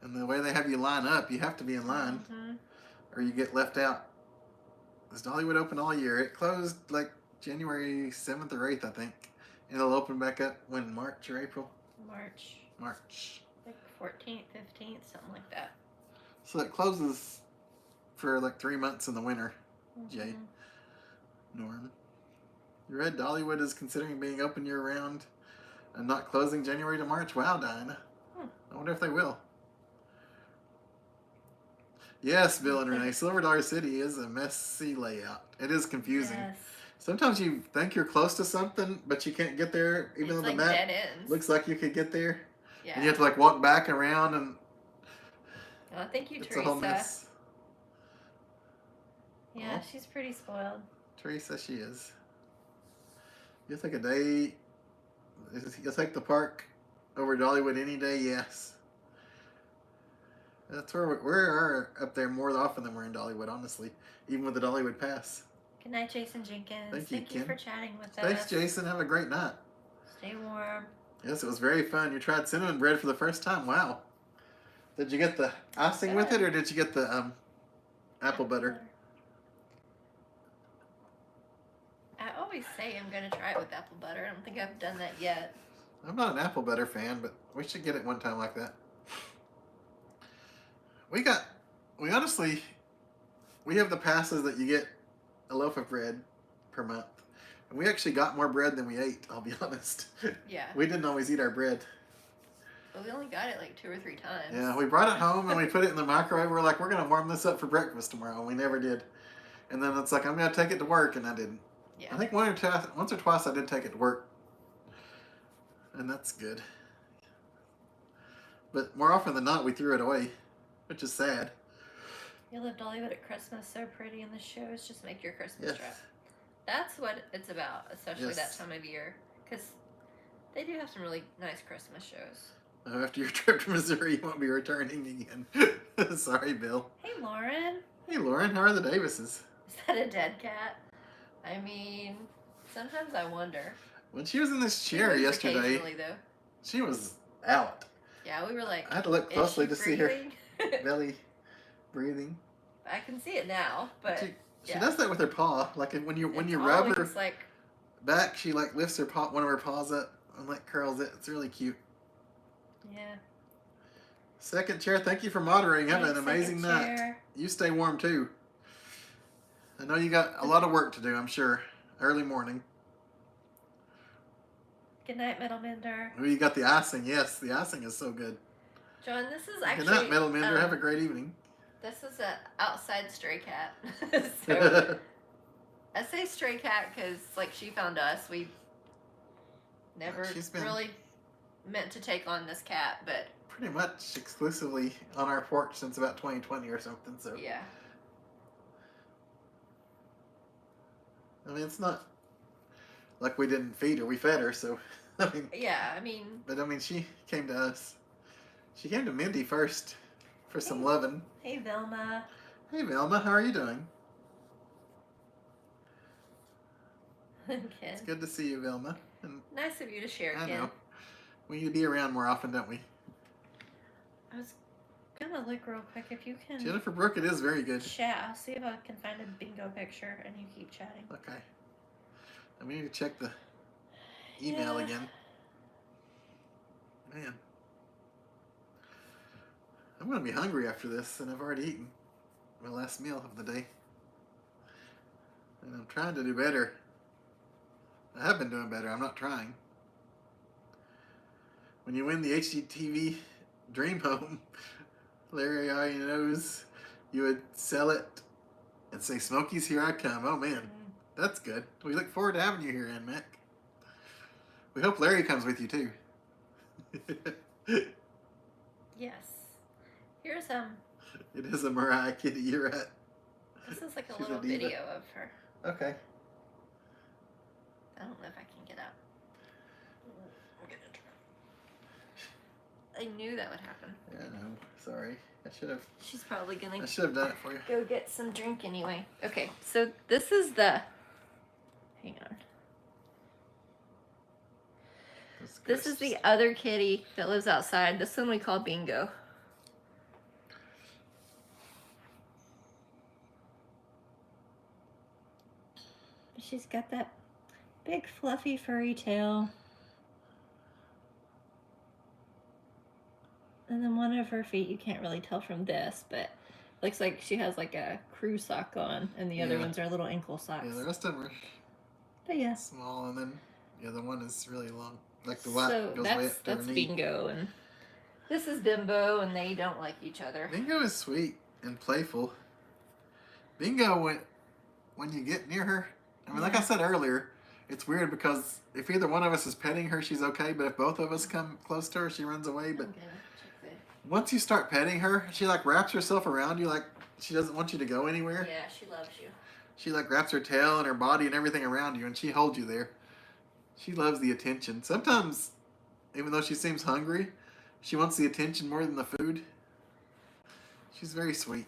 And the way they have you line up, you have to be in line, Mm-hmm. or you get left out. Is Dollywood open all year? It closed like January 7th or 8th, I think. And it'll open back up when, March or April? March. Like 14th, 15th, something like that. So it closes for like 3 months in the winter, Mm-hmm. Jay. Norm. You read Dollywood is considering being open year-round and not closing January to March? Wow, Diana. I wonder if they will. Yes, Bill and Renee. Silver Dollar City is a messy layout. It is confusing. Yes. Sometimes you think you're close to something, but you can't get there, even though like the map dead ends. looks like you could get there. Yeah. And you have to like walk back around, and Oh, thank you, it's Teresa. a whole mess. Yeah, Oh. she's pretty spoiled. Teresa, she is. You'll take a day. You'll take the park over Dollywood any day. Yes. That's where we are up there more often than we're in Dollywood, honestly. Even with the Dollywood Pass. Good night, Jason Jenkins. Thank you, Kim. for chatting with us. Thanks, Jason. Have a great night. Stay warm. Yes, it was very fun. You tried cinnamon bread for the first time. Wow. Did you get the icing with it, or did you get the apple butter? I always say I'm going to try it with apple butter. I don't think I've done that yet. I'm not an apple butter fan, but we should get it one time like that. We have the passes that you get a loaf of bread per month. And we actually got more bread than we ate, I'll be honest. Yeah. We didn't always eat our bread. But we only got it like 2 or 3 times. Yeah, we brought it home and we put it in the microwave. We're like, we're going to warm this up for breakfast tomorrow. And we never did. And then it's like, I'm going to take it to work. And I didn't. Yeah. I think once or twice I did take it to work. And that's good. But more often than not, we threw it away, which is sad. You live Dollywood at Christmas, so pretty, and the shows just make your Christmas Yes. trip. That's what it's about, especially Yes. that time of year, because they do have some really nice Christmas shows. After your trip to Missouri, you won't be returning again. Sorry, Bill. Hey, Lauren. Hey, Lauren, how are the Davises? Is that a dead cat? I mean, sometimes I wonder. When she was in this She chair moves yesterday, occasionally, though. she was out. Yeah, we were like, I had to look closely to is she see her breathing? belly breathing. I can see it now, but She yeah. does that with her paw. Like when you It's rub her always like, back, she like lifts her paw, one of her paws up and like curls it. It's really cute. yeah. Second chair, thank you for moderating. Have an Thanks, amazing second night. chair. You stay warm too. I know you got a lot of work to do, I'm sure. Early morning. Good night, Metal Mender. Oh, you got the icing. Yes, the icing is so good. John, this is actually... Good night, Metal Mender. Have a great evening. This is an outside stray cat. So I say stray cat because, like, she found us. We never really meant to take on this cat, but... Pretty much exclusively on our porch since about 2020 or something, so... Yeah. I mean, it's not like we didn't feed her. We fed her, so... I mean... Yeah, I mean... But, I mean, she came to us. She came to Mindy first for some loving. Hey, Velma. Hey, Velma. How are you doing? Ken. It's good to see you, Velma. And Nice of you to share, I Ken. know. We need to be around more often, don't we? I was gonna look real quick if you can... Jennifer Brooke, it is very good. Chat. I'll see if I can find a bingo picture and you keep chatting. Okay. We need to check the email Yeah. again. Man. I'm going to be hungry after this, and I've already eaten my last meal of the day. And I'm trying to do better. I have been doing better. I'm not trying. When you win the HGTV Dream Home, Larry already knows you would sell it and say, Smokies, here I come. Oh, man. That's good. We look forward to having you here, Ann Mac. We hope Larry comes with you, too. Yes. Here's It is a Mariah kitty, you're right. this is like a She's a little diva. video of her. Okay. I don't know if I can get out. I knew that would happen. Yeah, no, sorry. She's probably I gonna should have done it for you. go get some drink anyway. Okay, so this is the. Hang on. This is the other kitty that lives outside. This one we call Bingo. She's got that big fluffy furry tail. And then one of her feet, you can't really tell from this, but looks like she has like a crew sock on, and the other ones are little ankle socks. Yeah, the rest of them are but yeah, small, and then the other one is really long. Like the white so goes way up to her that's knee. Bingo, and this is Bimbo, and they don't like each other. Bingo is sweet and playful. Bingo, when you get near her, I mean, like I said earlier, it's weird because if either one of us is petting her, she's okay, but if both of us come close to her, she runs away. But once you start petting her, she like wraps herself around you like she doesn't want you to go anywhere. Yeah, she loves you. She like wraps her tail and her body and everything around you, and she holds you there. She loves the attention. Sometimes, even though she seems hungry, she wants the attention more than the food. She's very sweet,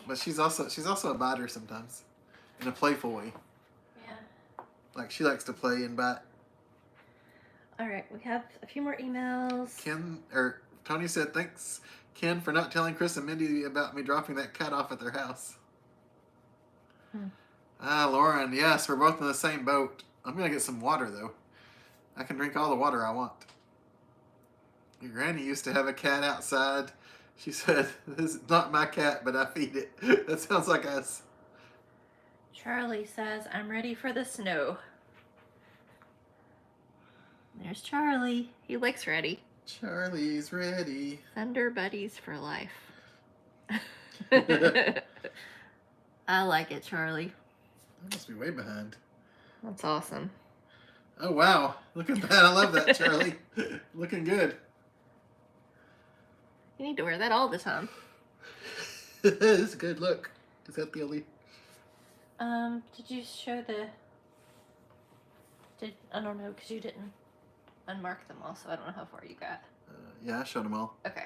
but she's also a biter sometimes, in a playful way. Yeah. Like she likes to play and bite. All right, we have a few more emails. Tony said, thanks, Ken, for not telling Chris and Mindy about me dropping that cat off at their house. Lauren, yes, we're both in the same boat. I'm going to get some water, though. I can drink all the water I want. Your granny used to have a cat outside. She said, this is not my cat, but I feed it. That sounds like us. Charlie says, I'm ready for the snow. There's Charlie. He looks ready. Charlie's ready. Thunder buddies for life. I like it, Charlie. I must be way behind. That's awesome. Oh, wow. Look at that. I love that, Charlie. Looking good. You need to wear that all the time. It's a good look. Is that the only... Did you show the... I don't know, because you didn't unmark them all, so I don't know how far you got. Yeah, I showed them all. Okay.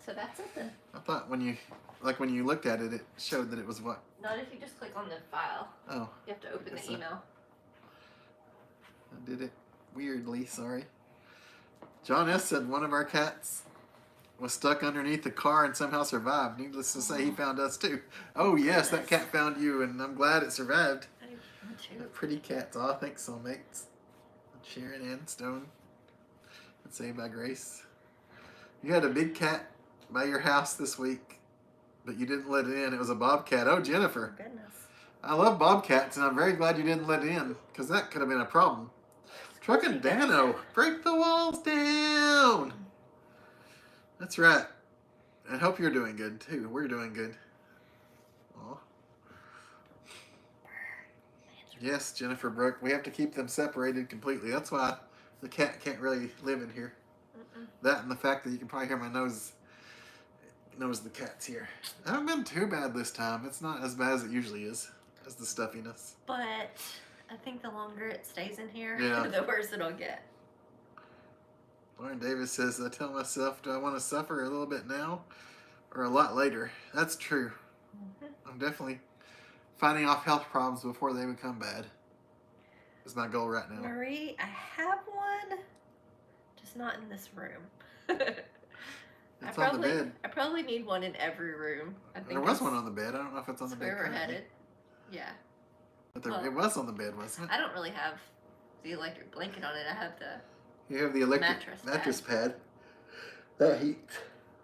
So that's it then. I thought when you looked at it, it showed that it was what? Not if you just click on the file. Oh. You have to open the email. I did it weirdly, sorry. John S. said one of our cats was stuck underneath the car and somehow survived. Needless to say, he found us too. Oh, yes, that cat found you, and I'm glad it survived. Pretty cats. Oh, thanks, soulmates. Sharon Ann Stone. And Saved by Grace. You had a big cat by your house this week, but you didn't let it in. It was a bobcat. Oh, Jennifer. Oh, goodness. I love bobcats, and I'm very glad you didn't let it in, because that could have been a problem. Truck and Dano, break the walls down. That's right. I hope you're doing good, too. We're doing good. Aw. Yes, Jennifer Brooke. We have to keep them separated completely. That's why the cat can't really live in here. That and the fact that you can probably hear my nose knows the cat's here. I haven't been too bad this time. It's not as bad as it usually is, as the stuffiness. But I think the longer it stays in here, Yeah. the worse it'll get. Lauren Davis says, I tell myself, do I want to suffer a little bit now or a lot later? That's true. I'm definitely fighting off health problems before they become bad. Is my goal right now. Marie, I have one, just not in this room. It's on the bed. I probably need one in every room. I think There was one on the bed. I don't know if it's on the bed. where we're currently. headed. Yeah. But Well, it was on the bed, wasn't it? I don't really have the electric blanket on it. I have the You have the electric mattress pad. That heat.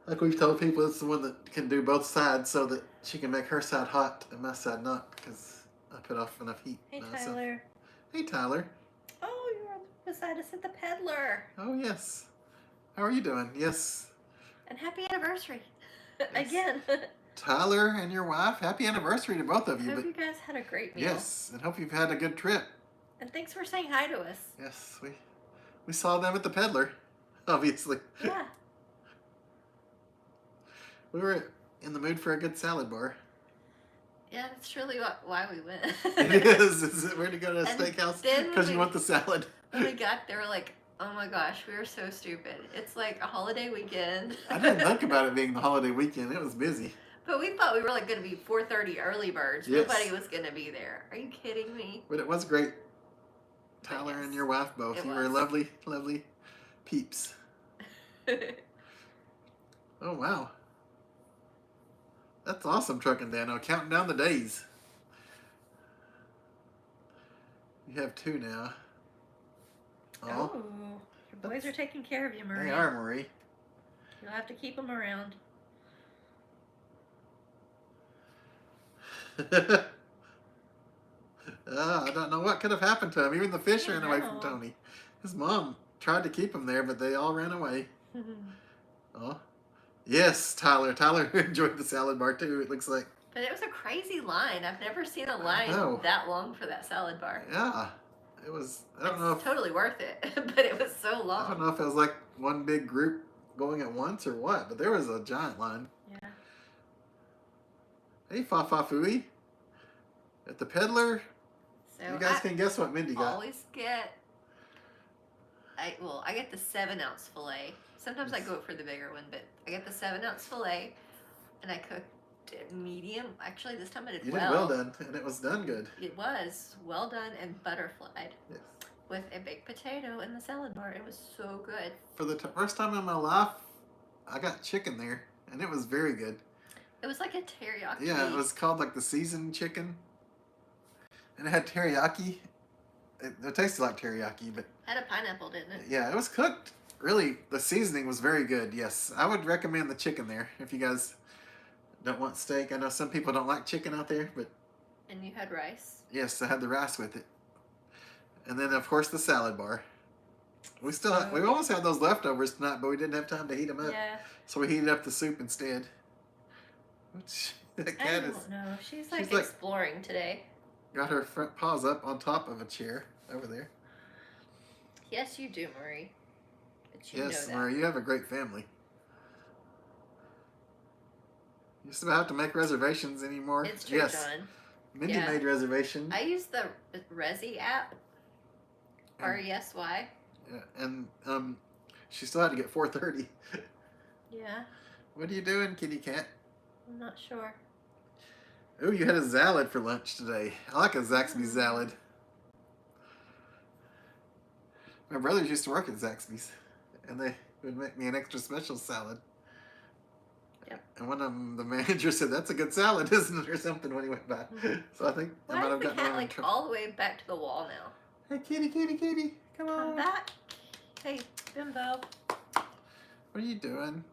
Like we've told people, it's the one that can do both sides so that she can make her side hot and my side not, because I put off enough heat. Hey, Tyler. Hey, Tyler. Oh, you're beside us at the peddler. Oh, yes. How are you doing? Yes. And happy anniversary. Yes. Again. Tyler and your wife, happy anniversary to both of you. Hope you guys had a great meal. Yes, and hope you've had a good trip. And thanks for saying hi to us. Yes, we saw them at the peddler, obviously. Yeah. We were in the mood for a good salad bar. Yeah, that's really why we went. It is. Where to go to a steakhouse? Because you want the salad. When we got there, we're like, oh my gosh, we were so stupid. It's like a holiday weekend. I didn't think about it being the holiday weekend. It was busy. But we thought we were like going to be 4:30 early birds. Yes. Nobody was going to be there. Are you kidding me? But it was great. Tyler and your wife both. You were lovely, lovely peeps. Oh, wow. That's awesome, Trucking Dano. Counting down the days. You have 2 now. Oh, your boys are taking care of you, Marie. They are, Marie. You'll have to keep them around. I don't know what could have happened to him. Even the fish ran away from Tony. His mom tried to keep him there, but they all ran away. Oh, yes, Tyler. Tyler enjoyed the salad bar too, it looks like. But it was a crazy line. I've never seen a line that long for that salad bar. Yeah, it was. I don't know if totally worth it, but it was so long. I don't know if it was like one big group going at once or what, but there was a giant line. Yeah. Hey, Fa-Fa-Fooey. At the peddler, so you guys can guess what Mindy got. Always get. I get the 7-ounce fillet. Sometimes I go for the bigger one, but I get the 7-ounce fillet, and I cooked it medium. Actually, this time I did You well. did well done, and it was done good. It was well done and butterflied. Yes. With a baked potato in the salad bar. It was so good. For the first time in my life, I got chicken there, and it was very good. It was like a teriyaki. Yeah, it was called like the seasoned chicken. And it had teriyaki. It tasted like teriyaki, but... Had a pineapple, didn't it? Yeah, it was cooked. Really, the seasoning was very good, yes. I would recommend the chicken there if you guys don't want steak. I know some people don't like chicken out there, but... And you had rice? Yes, I had the rice with it. And then, of course, the salad bar. We almost had those leftovers tonight, but we didn't have time to heat them up. Yeah. So we heated up the soup instead. Which, that cat I don't know. She's like exploring today. Got her front paws up on top of a chair over there. Yes, you do, Marie. But you Yes, know that. Marie, you have a great family. You still have to make reservations anymore? It's true, yes. John. Mindy made reservations. I use the Resi app. R-E-S-Y. Yeah, and she still had to get 4:30. Yeah. What are you doing, kitty cat? I'm not sure. Oh, you had a salad for lunch today. I like a Zaxby's salad. My brothers used to work at Zaxby's, and they would make me an extra special salad. Yep. And one of them, the manager said, "That's a good salad, isn't it?" or something when he went by. So I think I might have gotten the cat all the way back to the wall now? Hey, kitty, kitty, kitty, come on. Come back. Hey, Bimbo. What are you doing?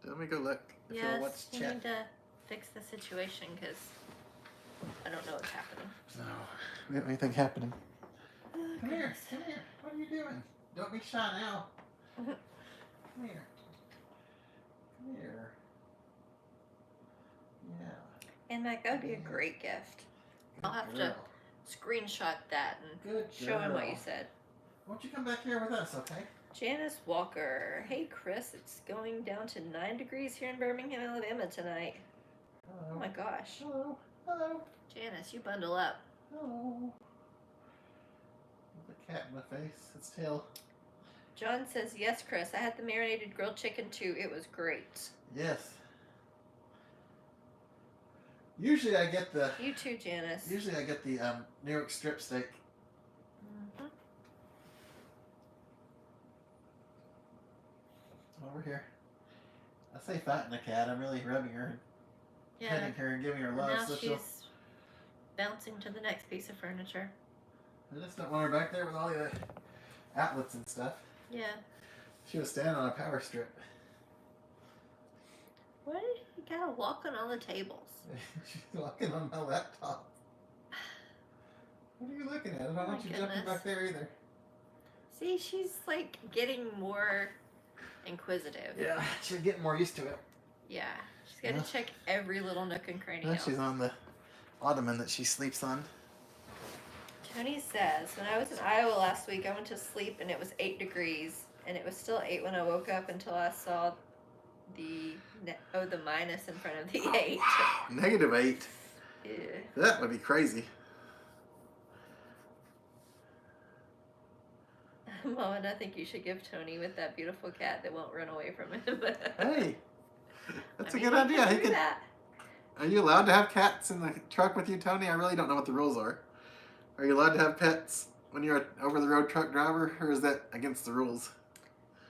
Let me go look. Yes, you need to fix the situation because I don't know what's happening. No, we don't have anything happening. Come here, come here. What are you doing? Don't be shy now. Come here. Come here. Yeah. And that would be a great gift. I'll have to screenshot that and show him what you said. Won't you come back here with us, okay? Janice Walker. Hey, Chris, it's going down to 9 degrees here in Birmingham, Alabama tonight. Hello. Oh my gosh. Hello. Hello. Janice, you bundle up. Hello. The cat in my face. Its tail. John says, yes, Chris, I had the marinated grilled chicken too. It was great. Yes. Usually I get the... You too, Janice. Usually I get the New York strip steak. Over here. I say fighting the cat. I'm really rubbing her, and petting her, and giving her love. Now so she's bouncing to the next piece of furniture. I just don't want her back there with all the outlets and stuff. Yeah. She was standing on a power strip. Why did you gotta walk on all the tables? She's walking on my laptop. What are you looking at? I don't Oh want my you jumping back there either. See, she's like getting more inquisitive. Yeah, she's getting more used to it. Yeah. She's got to check every little nook and cranny. Now she's on the ottoman that she sleeps on. Tony says, when I was in Iowa last week, I went to sleep and it was 8 degrees. And it was still 8 when I woke up until I saw the minus in front of the 8. Wow, -8. Yeah. That would be crazy. Mom, and I think you should give Tony with that beautiful cat that won't run away from him. Hey, that's I a mean, good idea. He He can do could. that. Are you allowed to have cats in the truck with you, Tony? I really don't know what the rules are. Are you allowed to have pets when you're an over-the-road truck driver, or is that against the rules?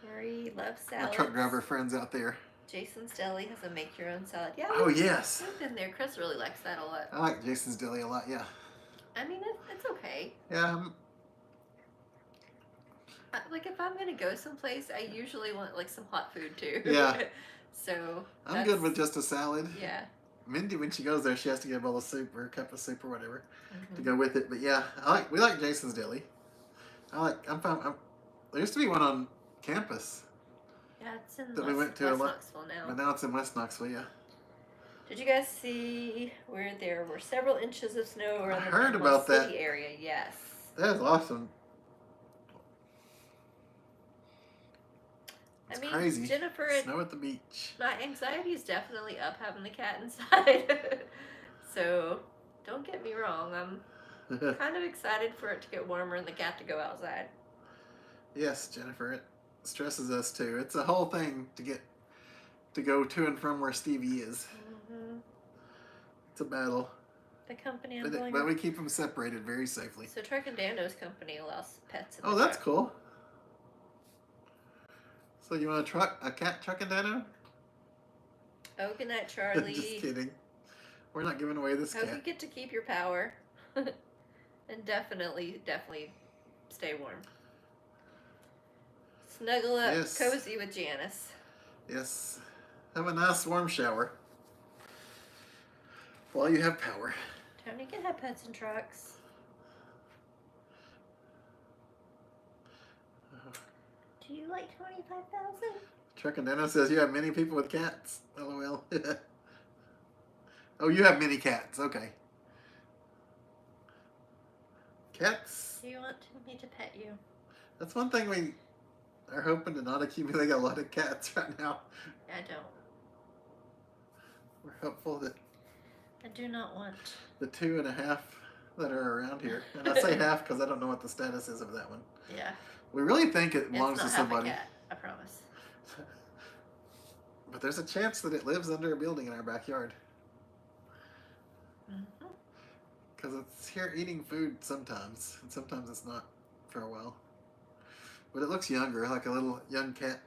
Murray loves My salads. truck driver friends out there. Jason's Deli has a make-your-own salad. Yeah. Oh, yes. We've been there. Chris really likes that a lot. I like Jason's Deli a lot, yeah. I mean, it's okay. Yeah, Like, if I'm going to go someplace, I usually want, like, some hot food, too. Yeah. So, I'm good with just a salad. Yeah. Mindy, when she goes there, she has to get a bowl of soup or a cup of soup or whatever Mm-hmm. to go with it. But yeah, we like Jason's Deli. I'm fine. There used to be one on campus, Yeah, it's in that we went to a West lot, Knoxville now. but now it's in West Knoxville. Yeah, Did you guys see where there were several inches of snow around the heard Panama about that. City area? Yes. that is awesome. It's I mean, crazy. Jennifer, Snow at the beach. my anxiety is definitely up having the cat inside. So, don't get me wrong. I'm kind of excited for it to get warmer and the cat to go outside. Yes, Jennifer, it stresses us too. It's a whole thing to go to and from where Stevie is. Mm-hmm. It's a battle, The company I'm but, going but we with. keep them separated very safely. So, Truck and Dando's company allows pets in Oh, the that's truck. cool. So you want a cat truck and dano? Oh, good night, Charlie. Just kidding. We're not giving away this Hope you cat. get to keep your power. And definitely stay warm. Snuggle up Yes. cozy with Janice. Yes. Have a nice warm shower while you have power. Tony can have pets and trucks. Do you like 25,000? Truck and Dano says you have many people with cats. LOL. Oh, you have many cats. Okay. Cats. Do you want me to pet you? That's one thing we are hoping to not accumulate a lot of cats right now. I don't. We're hopeful that I do not want. the 2.5 that are around here, and I say half because I don't know what the status is of that one. Yeah. We really think it It's belongs not to half a somebody. cat, I promise. But there's a chance that it lives under a building in our backyard. Mm-hmm. Because it's here eating food sometimes, and sometimes it's not for a while. But it looks younger, like a little young cat.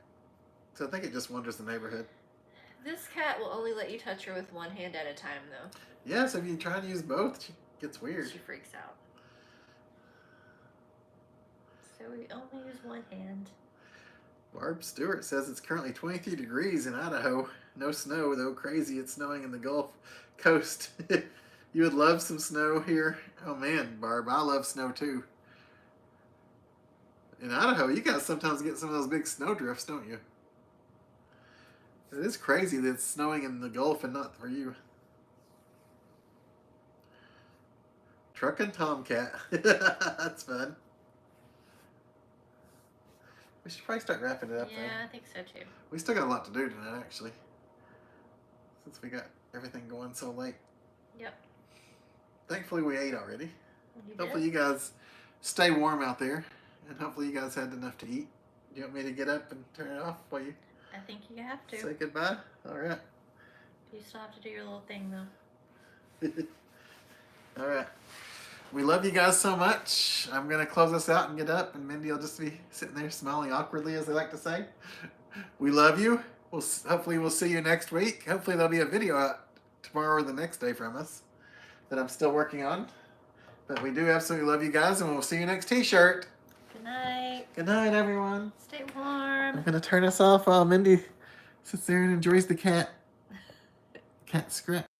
So I think it just wanders the neighborhood. This cat will only let you touch her with one hand at a time, though. Yeah, so if you try to use both, she gets weird. She freaks out. So we only use one hand. Barb Stewart says it's currently 23 degrees in Idaho. No snow, though crazy it's snowing in the Gulf Coast. You would love some snow here. Oh man, Barb, I love snow too. In Idaho, you guys sometimes get some of those big snow drifts, don't you? It is crazy that it's snowing in the Gulf and not for you. Truck and Tomcat. That's fun. We should probably start wrapping it up Yeah, though. I think so too. We still got a lot to do tonight, actually. Since we got everything going so late. Yep. Thankfully, we ate already. You Hopefully, did? you guys stay warm out there. And hopefully, you guys had enough to eat. Do you want me to get up and turn it off while you I think you have to. say goodbye? All right. You still have to do your little thing, though. All right. We love you guys so much. I'm going to close us out and get up, and Mindy will just be sitting there smiling awkwardly, as they like to say. We love you. Hopefully, we'll see you next week. Hopefully, there'll be a video out tomorrow or the next day from us. that I'm still working on. But we do absolutely love you guys, and we'll see you next t-shirt. Good night. Good night, everyone. Stay warm. I'm going to turn us off while Mindy sits there and enjoys the cat script.